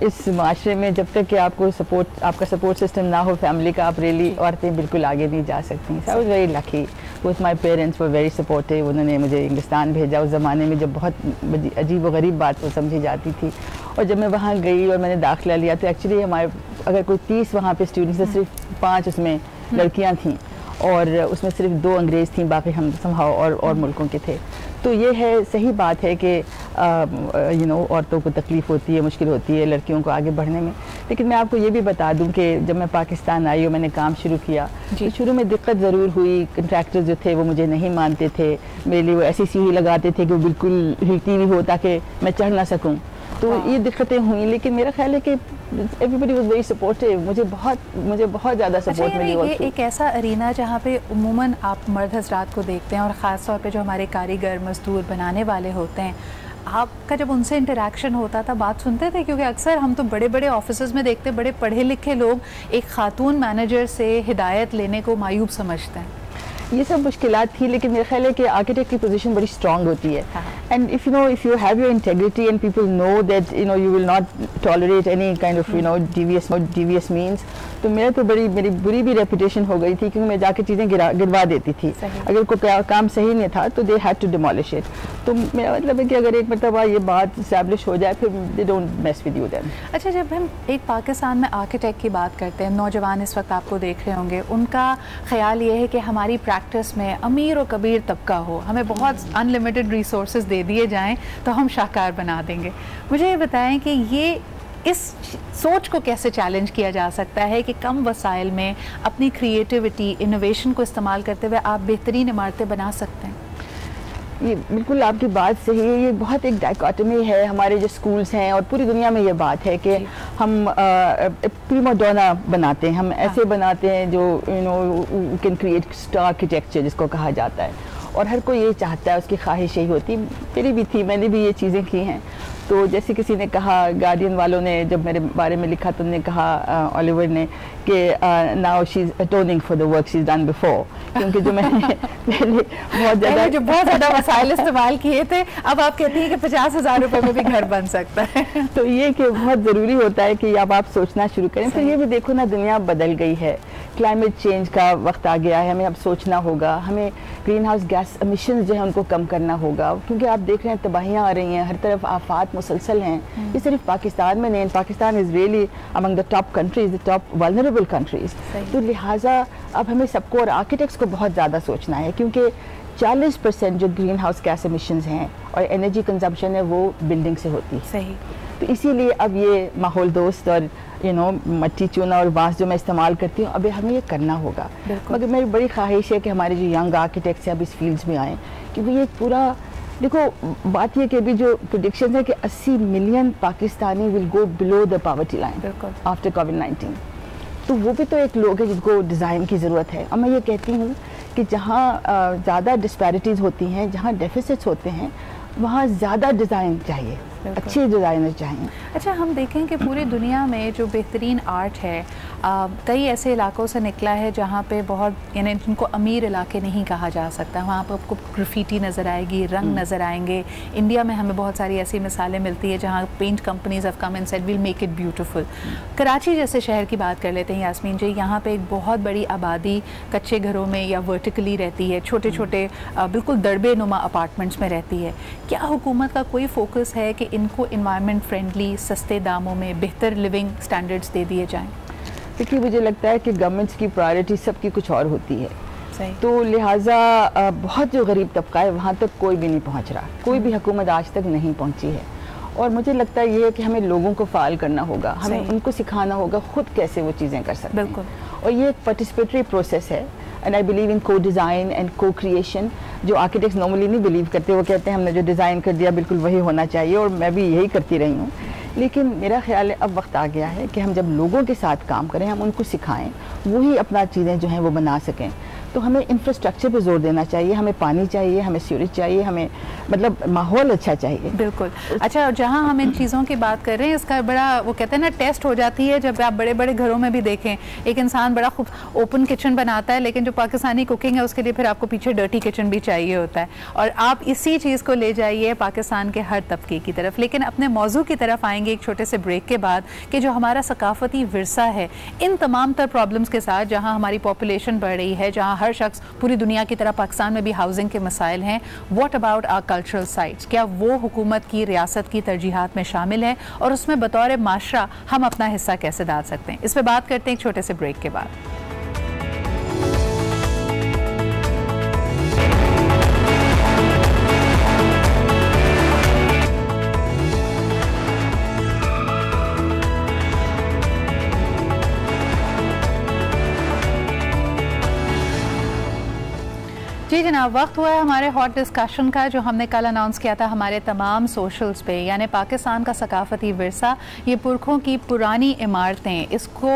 इस माशरे में जब तक कि आपको सपोर्ट, आपका सपोर्ट सिस्टम ना हो फैमिली का, आप रियली औरतें बिल्कुल आगे नहीं जा सकती। I was very lucky, both my parents were very supportive. उन्होंने मुझे इंग्लिस्तान भेजा उस ज़माने में जब बहुत अजीब व गरीब बात वो समझी जाती थी। और जब मैं वहाँ गई और मैंने दाखिला लिया तो एक्चुअली हमारे अगर कोई 30 वहाँ पे स्टूडेंट्स थे, सिर्फ 5 उसमें लड़कियाँ थीं और उसमें सिर्फ 2 अंग्रेज़ थीं, बाकी हम संभाव और मुल्कों के थे। तो ये है, सही बात है कि औरतों को तकलीफ़ होती है, मुश्किल होती है लड़कियों को आगे बढ़ने में। लेकिन मैं आपको ये भी बता दूं कि जब मैं पाकिस्तान आई और मैंने काम शुरू किया तो शुरू में दिक्कत ज़रूर हुई। कंट्रैक्टर्स जो थे वो मुझे नहीं मानते थे, मेरे लिए वो ऐसी सीढ़ी लगाते थे कि वो बिल्कुल हिलती नहीं हो ताकि मैं चढ़ ना सकूँ। तो ये दिक्कतें हुई, लेकिन मेरा ख्याल है कि एवरीबडी वाज वेरी सपोर्टिव। मुझे बहुत ज़्यादा सपोर्ट मिली। ये एक ऐसा अरीना जहाँ पे उमूमन आप मर्द हज़रात को देखते हैं और ख़ास तौर पे जो हमारे कारीगर, मजदूर, बनाने वाले होते हैं, आपका जब उनसे इंटरेक्शन होता था, बात सुनते थे? क्योंकि अक्सर हम तो बड़े बड़े ऑफिसेज़ में देखते, बड़े पढ़े लिखे लोग एक खातून मैनेजर से हिदायत लेने को मायूब समझते हैं। ये सब मुश्किलात थी, लेकिन मेरा ख्याल है कि आर्किटेक्ट की पोजीशन बड़ी स्ट्रांग होती है। And if you have your integrity and people know that you will not tolerate any kind of devious means, तो मेरी बुरी भी रेपुटेशन हो गई थी क्योंकि मैं जाके चीज़ें गिरवा देती थी। अगर कोई काम सही नहीं था तो they had to demolish it. तो मेरा मतलब है कि अगर एक मरतबा ये बात इस्टेब्लिश हो जाए फिर they don't mess with you then. अच्छा, जब हम एक पाकिस्तान में आर्किटेक्ट की बात करते हैं, नौजवान इस वक्त आपको देख रहे होंगे, उनका ख्याल ये है कि हमारी प्रैक्टिस में अमीर और कबीर तबका हो, हमें बहुत अनलिमिटेड रिसोर्सेज दे दिए जाएं तो हम शाहकार बना देंगे। मुझे ये बताएं कि ये इस सोच को कैसे चैलेंज किया जा सकता है कि कम वसाइल में अपनी क्रिएटिविटी, इनोवेशन को इस्तेमाल करते हुए आप बेहतरीन इमारतें बना सकते हैं? ये बिल्कुल आपकी बात सही है। ये बहुत एक डायकोटमी है हमारे जो स्कूल्स हैं और पूरी दुनिया में ये बात है कि हम प्रीमोडोना बनाते हैं, हम ऐसे बनाते हैं जो कैन क्रिएट स्टार आर्किटेक्चर जिसको कहा जाता है, और हर कोई ये चाहता है, उसकी ख्वाहिश यही होती। मेरी भी थी, मैंने भी ये चीज़ें की हैं। तो जैसे किसी ने कहा, गार्डियन वालों ने जब मेरे बारे में लिखा तो उन्होंने कहा, ओलिवर ने, कि now she is atoning for the work she is done before, क्योंकि जो मैंने पहले बहुत ज़्यादा वसाइल इस्तेमाल किए थे, अब आप कहती हैं कि 50,000 रुपये में भी घर बन सकता है। तो ये कि बहुत ज़रूरी होता है कि अब आप सोचना शुरू करें। फिर ये भी देखो ना, दुनिया बदल गई है, क्लाइमेट चेंज का वक्त आ गया है, हमें अब सोचना होगा, हमें ग्रीन हाउस गैस एमिशंस जो है उनको कम करना होगा, क्योंकि आप देख रहे हैं तबाहियाँ आ रही हैं, हर तरफ आफात मुसलसल हैं। ये सिर्फ पाकिस्तान में नहीं, Pakistan is really among the top countries, the top vulnerable countries. तो लिहाजा अब हमें सबको और आर्किटेक्ट्स को बहुत ज़्यादा सोचना है, क्योंकि 40% जो ग्रीन हाउस गैस एमिशंस हैं और एनर्जी कंजम्पशन है वो बिल्डिंग से होती है। सही। तो इसीलिए अब ये माहौल दोस्त और मट्टी चूना और बांस जो मैं इस्तेमाल करती हूँ, अब हमें ये करना होगा। मगर मेरी बड़ी ख्वाहिश है कि हमारे जो यंग आर्किटेक्ट्स हैं अब इस फील्ड्स में आएँ, क्योंकि ये पूरा देखो, बात ये कि अभी जो प्रेडिक्शन है कि 80 million Pakistani will go below the poverty line after कोविड-19, तो वो भी तो एक लोग है जिनको डिज़ाइन की ज़रूरत है। और मैं ये कहती हूँ कि जहाँ ज़्यादा डिस्पैरिटीज़ होती हैं, जहाँ डेफिसिट्स होते हैं, वहाँ ज़्यादा डिज़ाइन चाहिए, अच्छे डिज़ाइनर चाहिए। अच्छा, हम देखें कि पूरी दुनिया में जो बेहतरीन आर्ट है कई ऐसे इलाकों से निकला है जहाँ पे बहुत, यानी जिनको अमीर इलाके नहीं कहा जा सकता, वहाँ पर आपको ग्राफिटी नज़र आएगी, रंग नज़र आएंगे। इंडिया में हमें बहुत सारी ऐसी मिसालें मिलती है जहाँ paint companies have come and said will make it beautiful. Karachi जैसे शहर की बात कर लेते हैं यास्मीन जी, यहाँ पे एक बहुत बड़ी आबादी कच्चे घरों में या वर्टिकली रहती है, छोटे छोटे बिल्कुल दरबे नुमा अपार्टमेंट्स में रहती है। क्या हुकूमत का कोई फोकस है कि इनको इन्वायरमेंट फ्रेंडली, सस्ते दामों में बेहतर लिविंग स्टैंडर्ड्स दे दिए जाएं? देखिए, मुझे लगता है कि गवर्नमेंट्स की प्रायोरिटी सबकी कुछ और होती है। सही। तो लिहाजा बहुत जो गरीब तबका है वहाँ तक कोई भी नहीं पहुँच रहा, कोई भी हुकूमत आज तक नहीं पहुँची है। और मुझे लगता है ये है कि हमें लोगों को फ़ाल करना होगा, हमें उनको सिखाना होगा खुद कैसे वो चीज़ें कर सकते हैं। बिल्कुल। और ये एक पार्टिसिपेटरी प्रोसेस है, एंड आई बिलीव इन को डिज़ाइन एंड को क्रिएशन, जो आर्किटेक्ट्स नॉर्मली नहीं बिलीव करते। वो कहते हैं हमने जो डिज़ाइन कर दिया बिल्कुल वही होना चाहिए, और मैं भी यही करती रही हूँ। लेकिन मेरा ख्याल है अब वक्त आ गया है कि हम जब लोगों के साथ काम करें, हम उनको सिखाएं, वही अपना चीज़ें जो हैं वो बना सकें। तो हमें इंफ्रास्ट्रक्चर पे जोर देना चाहिए, हमें पानी चाहिए, हमें सीवरेज चाहिए, हमें मतलब माहौल अच्छा चाहिए। बिल्कुल। अच्छा, जहाँ हम इन चीज़ों की बात कर रहे हैं, इसका बड़ा वो कहते हैं ना टेस्ट हो जाती है जब आप बड़े बड़े घरों में भी देखें, एक इंसान बड़ा खूब ओपन किचन बनाता है, लेकिन जो पाकिस्तानी कुकिंग है उसके लिए फिर आपको पीछे डर्टी किचन भी चाहिए होता है। और आप इसी चीज़ को ले जाइए पाकिस्तान के हर तबके की तरफ। लेकिन अपने मौजू की तरफ आएंगे एक छोटे से ब्रेक के बाद कि जो हमारा सकाफती विरसा है, इन तमाम तर प्रॉब्लम्स के साथ, जहाँ हमारी पॉपुलेशन बढ़ रही है, जहाँ हर शख्स पूरी दुनिया की तरह पाकिस्तान में भी हाउसिंग के मसाइल हैं, what about our cultural sites? क्या वो हुकूमत की, रियासत की तरजीहात में शामिल है, और उसमें बतौर माशरा हम अपना हिस्सा कैसे डाल सकते हैं? इस पर बात करते हैं एक छोटे से ब्रेक के बाद। जी जनाब, वक्त हुआ है हमारे हॉट डिस्कशन का, जो हमने कल अनाउंस किया था हमारे तमाम सोशल्स पे। यानी पाकिस्तान का सकाफती विरसा, ये पुरखों की पुरानी इमारतें, इसको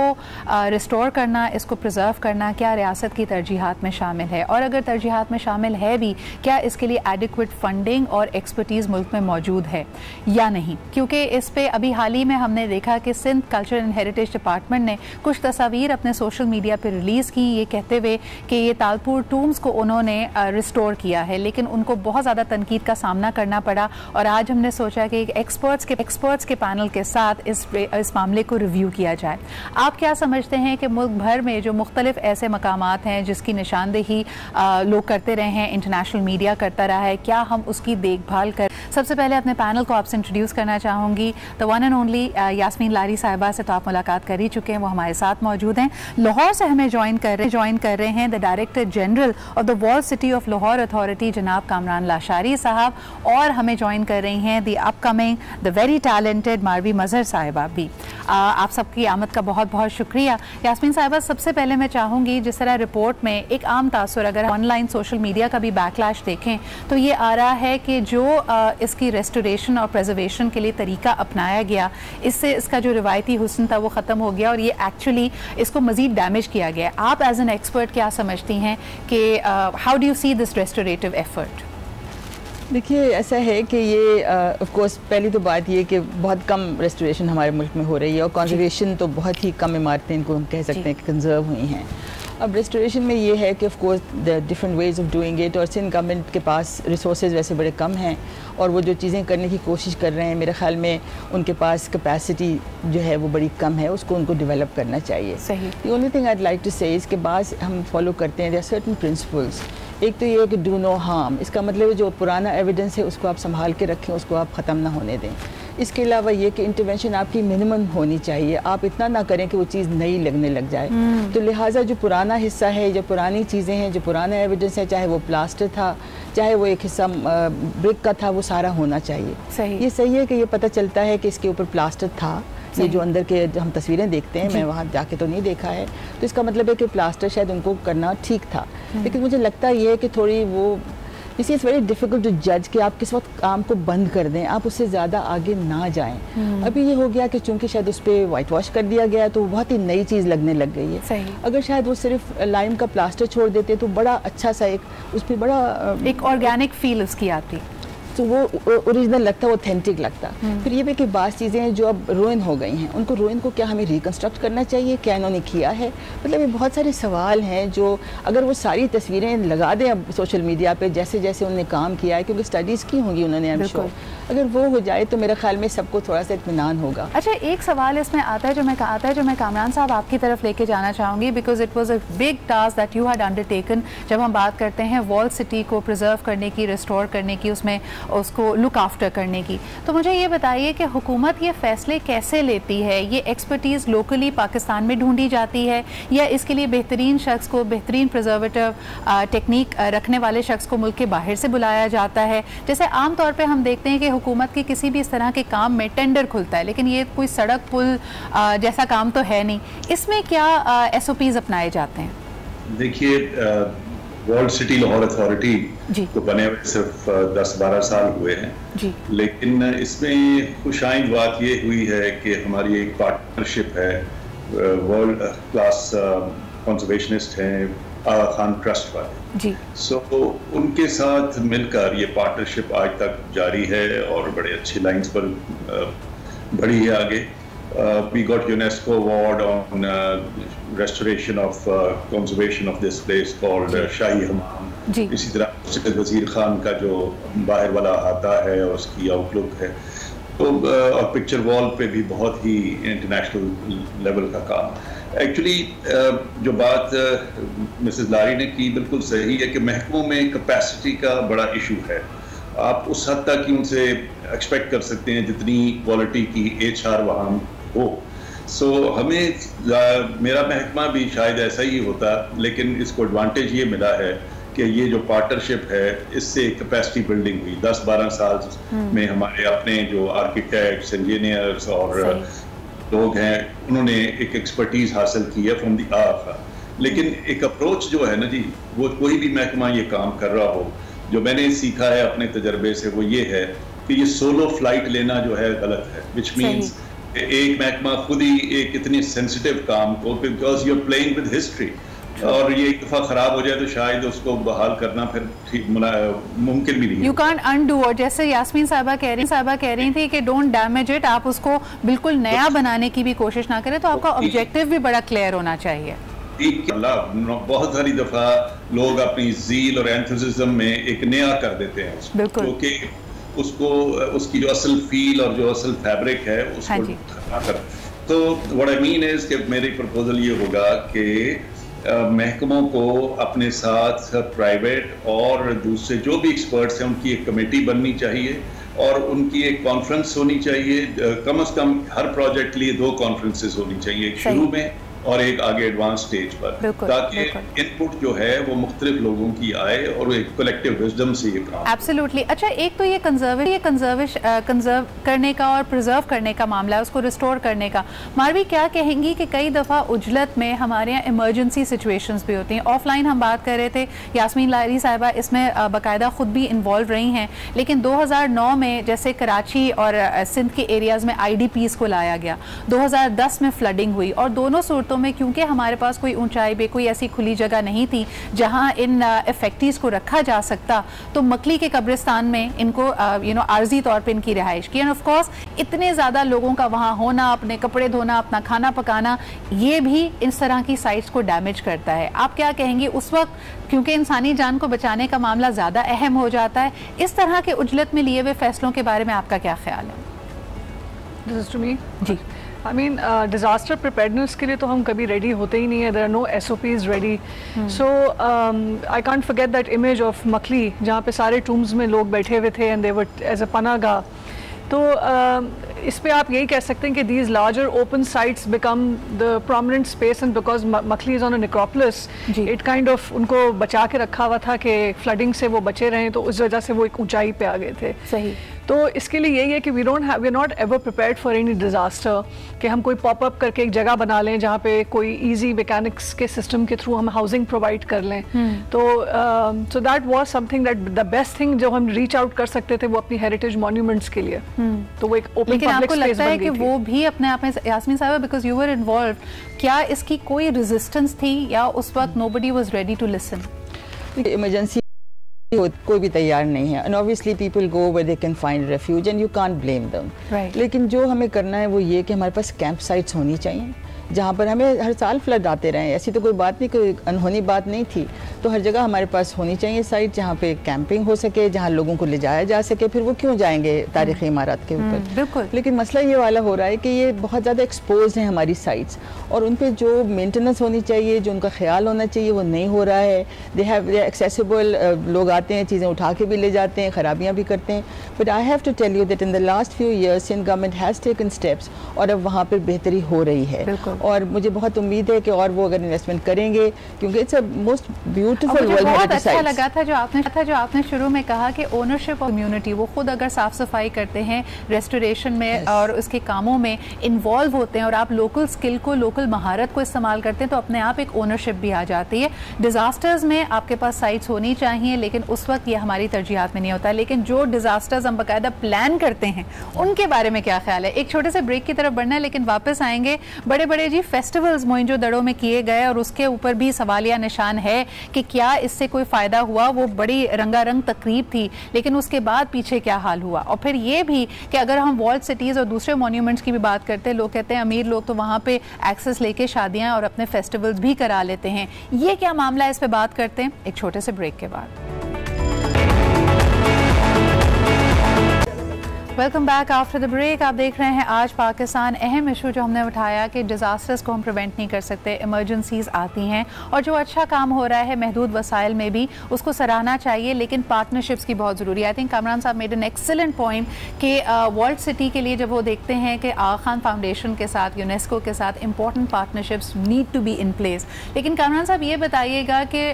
रिस्टोर करना, इसको प्रिजर्व करना क्या रियासत की तरजीहात में शामिल है? और अगर तरजीहात में शामिल है भी, क्या इसके लिए एडिक्वेट फंडिंग और एक्सपर्टीज़ मुल्क में मौजूद है या नहीं? क्योंकि इस पर अभी हाल ही में हमने देखा कि Sindh culture and heritage department ने कुछ तस्वीर अपने सोशल मीडिया पर रिलीज़ की, ये कहते हुए कि ये तालपुर टूम्स को उन्होंने रिस्टोर किया है, लेकिन उनको बहुत ज़्यादा तनकीद का सामना करना पड़ा। और आज हमने सोचा कि एक एक्सपर्ट्स के पैनल के साथ इस मामले को रिव्यू किया जाए। आप क्या समझते हैं कि मुल्क भर में जो मुख्तलिफ ऐसे मकामात हैं जिसकी निशानदेही लोग करते रहे हैं, इंटरनेशनल मीडिया करता रहा है, क्या हम उसकी देखभाल कर? सबसे पहले अपने पैनल को आपसे इंट्रोड्यूस करना चाहूँगी। The one and only Yasmeen Lari साहिबा से तो आप मुलाकात कर ही चुके हैं, वो हमारे साथ मौजूद हैं। लाहौर से हमें ज्वाइन कर रहे हैं the director general of the wall city of Lahore authority जनाब कामरान लाशारी साहब, और हमें ज्वाइन कर रही हैं the upcoming the very talented Marvi Mazhar साहिबा भी। आप सबकी आमद का बहुत बहुत शुक्रिया। यास्मीन साहिबा, सबसे पहले मैं चाहूँगी, जिस तरह रिपोर्ट में एक आम तासुर, अगर ऑनलाइन सोशल मीडिया का भी बैकलैश देखें तो ये आ रहा है कि जो इसकी रेस्टोरेशन और प्रिजर्वेशन के लिए तरीका अपनाया गया, इससे इसका जो रिवायती हुस्न था वो ख़त्म हो गया और ये एक्चुअली इसको मज़ीद डैमेज किया गया। आप एज एन एक्सपर्ट क्या समझती हैं कि how do you see this restorative effort? देखिए, ऐसा है कि ये ऑफ कोर्स पहली तो बात ये कि बहुत कम रेस्टोरेशन हमारे मुल्क में हो रही है, और कंजर्वेशन तो बहुत ही कम इमारतें इनको हम कह सकते हैं कि कंजर्व हुई हैं। अब रेस्टोरेशन में ये है कि of course the different ways of doing it, और सिंध गवर्नमेंट के पास रिसोर्सेज वैसे बड़े कम हैं, और वो जो चीज़ें करने की कोशिश कर रहे हैं, मेरे ख्याल में उनके पास कैपेसिटी जो है वो बड़ी कम है, उसको उनको डेवलप करना चाहिए। सही। The only thing I'd like to say, इसके बाद हम फॉलो करते हैं देयर आर सर्टेन प्रिंसिपल्स। एक तो ये है कि डू नो हार्म, इसका मतलब है जो पुराना एविडेंस है उसको आप संभाल के रखें, उसको आप ख़त्म ना होने दें। इसके अलावा ये कि इंटरवेंशन आपकी मिनिमम होनी चाहिए, आप इतना ना करें कि वो चीज़ नई लगने लग जाए। तो लिहाजा जो पुराना हिस्सा है, जो पुरानी चीज़ें हैं, जो पुराना एविडेंस है, चाहे वो प्लास्टर था, चाहे वो एक हिस्सा ब्रिक का था, वो सारा होना चाहिए। सही। ये सही है कि ये पता चलता है कि इसके ऊपर प्लास्टर था। ये जो अंदर के हम तस्वीरें देखते हैं, मैं वहाँ जाके तो नहीं देखा है, तो इसका मतलब है कि प्लास्टर शायद उनको करना ठीक था। लेकिन मुझे लगता ये है कि थोड़ी वो इसलिए इट्स वेरी डिफिकल्ट टू जज कि आप किस वक्त काम को बंद कर दें, आप उससे ज़्यादा आगे ना जाएं। अभी ये हो गया कि चूंकि शायद उस पर वाइट वॉश कर दिया गया तो बहुत ही नई चीज़ लगने लग गई है। सही। अगर शायद वो सिर्फ लाइम का प्लास्टर छोड़ देते तो बड़ा अच्छा सा एक उस पर बड़ा एक ऑर्गेनिक फील उसकी आती, तो वो ओरिजिनल लगता, वो ऑथेंटिक लगता। फिर ये भी कि बात चीज़ें हैं जो अब रोइन हो गई हैं, उनको रोइन को क्या हमें रिकंस्ट्रक्ट करना चाहिए, क्या इन्होंने किया है, मतलब ये बहुत सारे सवाल हैं जो अगर वो सारी तस्वीरें लगा दें अब सोशल मीडिया पे जैसे जैसे उन्होंने काम किया है, क्योंकि स्टडीज़ की होंगी उन्होंने, आई एम श्योर, अगर वो हो जाए तो मेरे ख्याल में सबको थोड़ा सा इत्मीनान होगा। अच्छा, एक सवाल इसमें आता है जो मैं कामरान साहब आपकी तरफ लेके जाना चाहूँगी, because it was a big task that you had undertaken. जब हम बात करते हैं वॉल सिटी को प्रिजर्व करने की, रिस्टोर करने की, उसमें उसको लुक आफ्टर करने की, तो मुझे ये बताइए कि हुकूमत ये फैसले कैसे लेती है? ये एक्सपर्टीज़ लोकली पाकिस्तान में ढूंढी जाती है या इसके लिए बेहतरीन शख्स को, बेहतरीन प्रिजर्वेटिव टेक्निक रखने वाले शख्स को मुल्क के बाहर से बुलाया जाता है? जैसे आम तौर पे हम देखते हैं कि हुकूमत के किसी भी इस तरह के काम में टेंडर खुलता है, लेकिन ये कोई सड़क पुल जैसा काम तो है नहीं, इसमें क्या SOPs अपनाए जाते हैं? देखिए, वर्ल्ड सिटी लाहौर अथॉरिटी को बने हुए सिर्फ 10-12 साल हुए हैं जी। लेकिन इसमें खुशाइंद बात ये हुई है कि हमारी एक पार्टनरशिप है, वर्ल्ड क्लास कंजर्वेशनिस्ट हैं आगा खान ट्रस्ट वाले जी। उनके साथ मिलकर ये पार्टनरशिप आज तक जारी है और बड़े अच्छी लाइंस पर बढ़ी है आगे। We got UNESCO award on restoration of conservation of this place called शाही हमाम। इसी तरह सैयद वजीर खान का जो बाहर वाला आता है और उसकी आउटलुक है, तो और पिक्चर वॉल पे भी बहुत ही इंटरनेशनल लेवल का काम। एक्चुअली जो बात मिसेस लारी ने की बिल्कुल सही है कि महकमों में कैपेसिटी का बड़ा इशू है। आप उस हद तक ही उनसे एक्सपेक्ट कर सकते हैं जितनी क्वालिटी की HR वहाँ हो। हमें मेरा महकमा भी शायद ऐसा ही होता, लेकिन इसको एडवांटेज ये मिला है कि ये जो पार्टनरशिप है इससे कैपेसिटी बिल्डिंग हुई। 10-12 साल में हमारे अपने जो आर्किटेक्ट्स, इंजीनियर्स और लोग हैं, उन्होंने एक एक्सपर्टीज हासिल की है फ्रॉम द आफ। लेकिन एक अप्रोच जो है ना जी, वो कोई भी महकमा ये काम कर रहा हो, जो मैंने सीखा है अपने तजर्बे से, वो ये है कि ये सोलो फ्लाइट लेना जो है गलत है। विच मीन्स एक महकमा खुद ही एक इतनी सेंसिटिव काम को, because you are playing with history, और ये एक दफा खराब हो जाए तो शायद उसको बहाल करना फिर ठीक मुमकिन भी नहीं। You can't undo. और जैसे यास्मीन साहबा कह रही थी कि डोंट डैमेज इट, आप उसको बिल्कुल नया बनाने की भी कोशिश ना करें, तो आपका ऑब्जेक्टिव भी बड़ा क्लियर होना चाहिए। बहुत सारी दफा लोग अपनी जील और एंथुसिज्म में एक नया कर देते हैं क्योंकि उसको उसकी जो असल फील और जो असल फैब्रिक है उसको कर। तो व्हाट आई मीन इज कि मेरी प्रपोजल ये होगा कि महकमों को अपने साथ प्राइवेट और दूसरे जो भी एक्सपर्ट्स हैं उनकी एक कमेटी बननी चाहिए और उनकी एक कॉन्फ्रेंस होनी चाहिए। कम से कम हर प्रोजेक्ट के लिए 2 कॉन्फ्रेंसेस होनी चाहिए, एक शुरू में और एक आगे एडवांस स्टेज पर, ताकि इनपुट जो है वो मुख्तलिफ लोगों की आए और एक कलेक्टिव विजडम से ये काम। एब्सोल्युटली। अच्छा, एक तो ये कंजर्व करने का और प्रिजर्व करने का मामला है, उसको रिस्टोर करने का। मारवी क्या कहेंगी कि कई दफ़ा उजलत में हमारे यहाँ इमरजेंसी सिचुएशंस भी होती हैं। ऑफलाइन हम बात कर रहे थे, यास्मीन लारी साहिबा इसमें बाकायदा खुद भी इन्वॉल्व रही हैं, लेकिन 2009 में जैसे कराची और सिंध के एरियाज़ में IDPs को लाया गया, 2010 में फ्लडिंग हुई, और दोनों सूरतों में क्योंकि हमारे पास कोई ऊंचाई पे कोई ऐसी खुली जगह नहीं थी जहां इन इफेक्टीज को रखा जा सकता, तो मकली के कब्रिस्तान में इनको आर्जी तौर पे इनकी रिहाइश की। एंड ऑफ कोर्स इतने ज़्यादा लोगों का वहाँ होना, अपने कपड़े धोना, अपना खाना पकाना, ये भी इस तरह की साइट्स को डैमेज करता है। आप क्या कहेंगे उस वक्त, क्योंकि इंसानी जान को बचाने का मामला ज़्यादा अहम हो जाता है, इस तरह के उजलत में लिए हुए फैसलों के बारे में आपका क्या ख्याल है? जी, I mean, डिज़ास्टर प्रिपेयर्डनेस के लिए तो हम कभी रेडी होते ही नहीं है। There are no SOPs ready. So I can't forget that image of Makli जहाँ पे सारे टूम्स में लोग बैठे हुए थे and they were as a पनागाह। तो इस पे आप यही कह सकते हैं कि these larger open sites become the prominent space, and because मकली is on a necropolis, it kind of उनको बचा के रखा हुआ था कि फ्लडिंग से वो बचे रहें, तो उस वजह से वो एक ऊंचाई पे आ गए थे। सही। तो इसके लिए यही है कि we are not ever prepared for any disaster, कि हम कोई पॉपअप करके एक जगह बना लें जहाँ पे कोई इजी मैकेनिक्स के सिस्टम के थ्रू हम हाउसिंग प्रोवाइड कर लें। तो so that was something that the best thing जो हम रीच आउट कर सकते थे वो अपनी हेरिटेज मॉन्यूमेंट्स के लिए। तो वो एक ओपन लेकिन पब्लिक आपको स्पेस लगता बन है गई कि थी। वो भी अपने आप में, यास्मीन साहब बिकॉज यू वर इन्वॉल्व, क्या इसकी कोई रेजिस्टेंस थी या उस वक्त nobody was ready to listen? Emergency कोई भी तैयार नहीं है, and obviously people go where they can find refuge and you can't blame them. लेकिन जो हमें करना है वो ये कि हमारे पास कैंप साइट्स होनी चाहिए जहाँ पर हमें हर साल फ्लड आते रहे। ऐसी तो कोई बात नहीं, कोई अनहोनी बात नहीं थी। तो हर जगह हमारे पास होनी चाहिए साइट जहाँ पे कैंपिंग हो सके, जहाँ लोगों को ले जाया जा सके। फिर वो क्यों जाएंगे तारीखी इमारत के ऊपर? बिल्कुल। लेकिन मसला ये वाला हो रहा है कि ये बहुत ज़्यादा एक्सपोज हैं हमारी साइट्स, और उन पर जो मेंटेनेंस होनी चाहिए, जो उनका ख्याल होना चाहिए, वो नहीं हो रहा है। दे हैव एक्सेसिबल, लोग आते हैं, चीज़ें उठा के भी ले जाते हैं, ख़राबियाँ भी करते हैं। But I have to tell you that in the last few years Sindh government has taken steps, और अब वहाँ पर बेहतरी हो रही है। और मुझे बहुत उम्मीद है कि और वो अगर इन्वेस्टमेंट करेंगे, क्योंकि it's a most beautiful world heritage site. अच्छा लगा था जो आपने शुरू में कहा कि ओनरशिप ऑफ कम्युनिटी, वो खुद अगर साफ सफाई करते हैं, रेस्टोरेशन में और उसके कामों में इन्वॉल्व होते हैं, और आप लोकल स्किल को, लोकल महारत को इस्तेमाल करते हैं, तो अपने आप एक ओनरशिप भी आ जाती है। डिजास्टर्स में आपके पास साइट्स होनी चाहिए, लेकिन उस वक्त ये हमारी तरजीहात में नहीं होता। लेकिन जो डिजास्टर्स हम बाकायदा प्लान करते हैं, उनके बारे में क्या ख्याल है? एक छोटे से ब्रेक की तरफ बढ़ना है, लेकिन वापस आएंगे। बड़े बड़े जी फेस्टिवल्स मोइंजो-दड़ो में किए गए, और उसके ऊपर भी सवालिया निशान है कि क्या इससे कोई फायदा हुआ। वो बड़ी रंगारंग तकरीब थी, लेकिन उसके बाद पीछे क्या हाल हुआ। और फिर ये भी कि अगर हम वॉल्ड सिटीज और दूसरे मॉन्यूमेंट्स की भी बात करते हैं, लोग कहते हैं अमीर लोग तो वहां पे एक्सेस लेके शादियां और अपने फेस्टिवल्स भी करा लेते हैं। ये क्या मामला है, इस पे बात करते हैं एक छोटे से ब्रेक के बाद। Welcome back after the break. आप देख रहे हैं आज पाकिस्तान। अहम इशू जो हमने उठाया कि डिज़ास्टर्स को हम प्रिवेंट नहीं कर सकते, इमरजेंसीज आती हैं, और जो अच्छा काम हो रहा है महदूद वसाइल में भी उसको सराहना चाहिए, लेकिन पार्टनरशिप्स की बहुत ज़रूरी है। आई थिंक कामरान साहब मेड एन एक्सीलेंट पॉइंट कि वर्ल्ड सिटी के लिए जब वो देखते हैं कि आगा खान फाउंडेशन के साथ, यूनेस्को के साथ important partnerships need to be in place. लेकिन कामरान साहब ये बताइएगा कि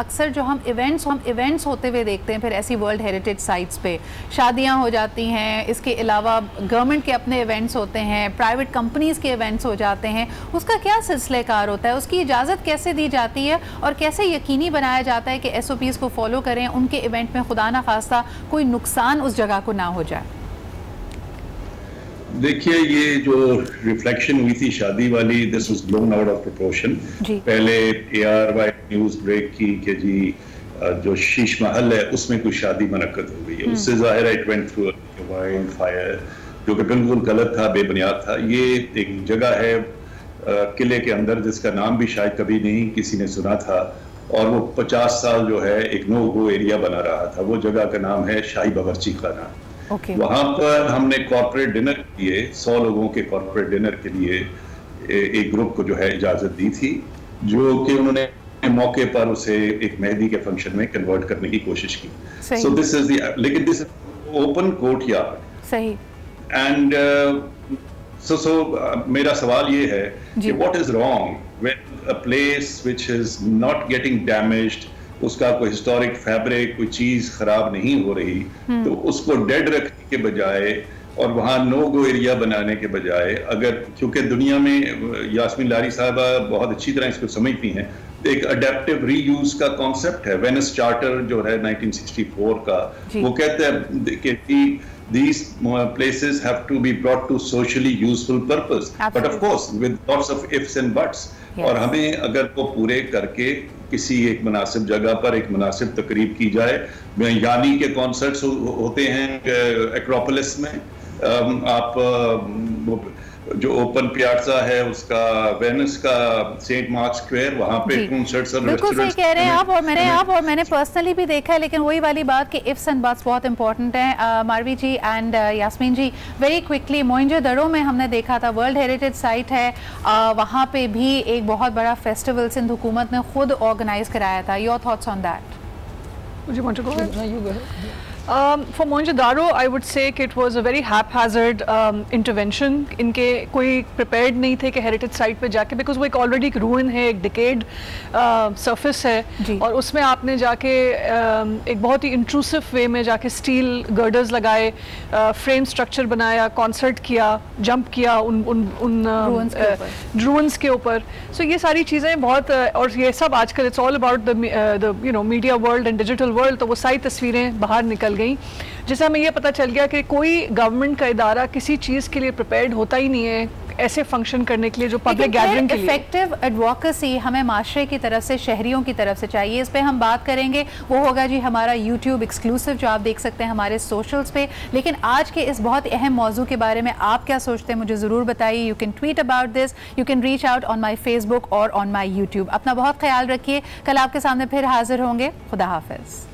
अक्सर जो हम इवेंट्स होते हुए देखते हैं, फिर ऐसी वर्ल्ड हेरिटेज साइट्स पे शादियाँ हो जाती हैं, इसके अलावा गवर्नमेंट के अपने इवेंट्स होते हैं, प्राइवेट कंपनीज के इवेंट्स हो जाते हैं, उसका क्या सिलसिलेकार होता है? उसकी इजाज़त कैसे दी जाती है, और कैसे यकीनी बनाया जाता है कि SOPs को फॉलो करें, उनके इवेंट में खुदा ना खास्ता कोई नुकसान उस जगह को ना हो जाए? देखिए, ये जो रिफ्लेक्शन हुई थी शादी वाली, this was blown out of proportion. पहले ARY न्यूज़ ब्रेक की कि जी जो शीश महल है उसमें कोई शादी मनक़द हो गई है, उससे ज़ाहिर है it went through wild fire, जो कि बिल्कुल गलत था, बेबुनियाद था। ये एक जगह है किले के अंदर जिसका नाम भी शायद कभी नहीं किसी ने सुना था, और वो 50 साल जो है एक नो गो एरिया बना रहा था। वो जगह का नाम है शाही बावर्ची खाना। वहाँ पर हमने कॉर्पोरेट डिनर किए, 100 लोगों के कॉर्पोरेट डिनर के लिए एक ग्रुप को जो है इजाज़त दी थी, जो कि उन्होंने मौके पर उसे एक मेहंदी के फंक्शन में कन्वर्ट करने की कोशिश की। सो दिस इज द, लेकिन दिस ओपन कोर्टयार्ड। सही। एंड सो मेरा सवाल ये है कि what is wrong when a place which is not getting damaged, उसका कोई हिस्टोरिक फैब्रिक, कोई चीज खराब नहीं हो रही, तो उसको डेड रखने के बजाय और वहाँ नो गो एरिया बनाने के बजाय, अगर, क्योंकि दुनिया में यास्मीन लारी साहबा बहुत अच्छी तरह इसको समझती हैं, एक अडेप्टिव रीयूज का कॉन्सेप्ट है। वेनिस चार्टर जो है 1964 का, वो कहते हैं कि these places have to be brought to socially useful purpose, but of course with lots of ifs and buts. और हमें अगर वो पूरे करके किसी एक मुनासिब जगह पर एक मुनासिब तकरीब की जाए, यानी के कॉन्सर्ट्स होते हैं एक्रोपोलिस में, आप जो ओपन पियाज़ा है उसका, वेनिस का सेंट मार्क स्क्वायर, वहाँ पे कॉन्सर्ट्स और बिल्कुल सही कह रहे हैं आप, और मैंने पर्सनली भी देखा है। लेकिन वही वाली बात कि इफ्स एंड बट्स बहुत इंपॉर्टेंट है। Marvi ji and Yasmeen ji, very quickly, Mohenjodaro में हमने देखा था वर्ल्ड हेरिटेज साइट है, वहाँ पे भी एक बहुत बड़ा फेस्टिवल सिंध हुकूमत ने खुद ऑर्गेनाइज कराया था। Your thoughts on that? For Mohenjo-daro, I would say कि it was a very haphazard intervention. इनके कोई prepared नहीं थे कि heritage site पे जाके, because वो एक already एक ruin है, एक decayed surface है, और उसमें आपने जाके एक बहुत ही intrusive way में जाके steel girders लगाए, frame structure बनाया, concert किया, jump किया उन ruins के ऊपर. So ये सारी चीज़ें बहुत, और ये सब आजकल it's all about the you know media world and digital world, तो वो सारी तस्वीरें बाहर निकल गई, जिससे हमें ये पता चल गया कि कोई गवर्नमेंट का इदारा किसी चीज़ के लिए प्रिपेयर्ड होता ही नहीं है ऐसे फंक्शन करने के लिए जो पब्लिक गैदरिंग के लिए. इफेक्टिव एडवोकेसी हमें माशरे की तरफ से, शहरियों की तरफ से चाहिए. इस पे हम बात करेंगे, वो होगा जी हमारा यूट्यूब एक्सक्लूसिव जो आप देख सकते हैं हमारे सोशल्स पे. लेकिन आज के इस बहुत अहम मौजू के बारे में आप क्या सोचते हैं मुझे ज़रूर बताइए. You can tweet about this, you can reach out on my Facebook और ऑन माई यूट्यूब. अपना बहुत ख्याल रखिए. कल आपके सामने फिर हाजिर होंगे. खुदा हाफिज़.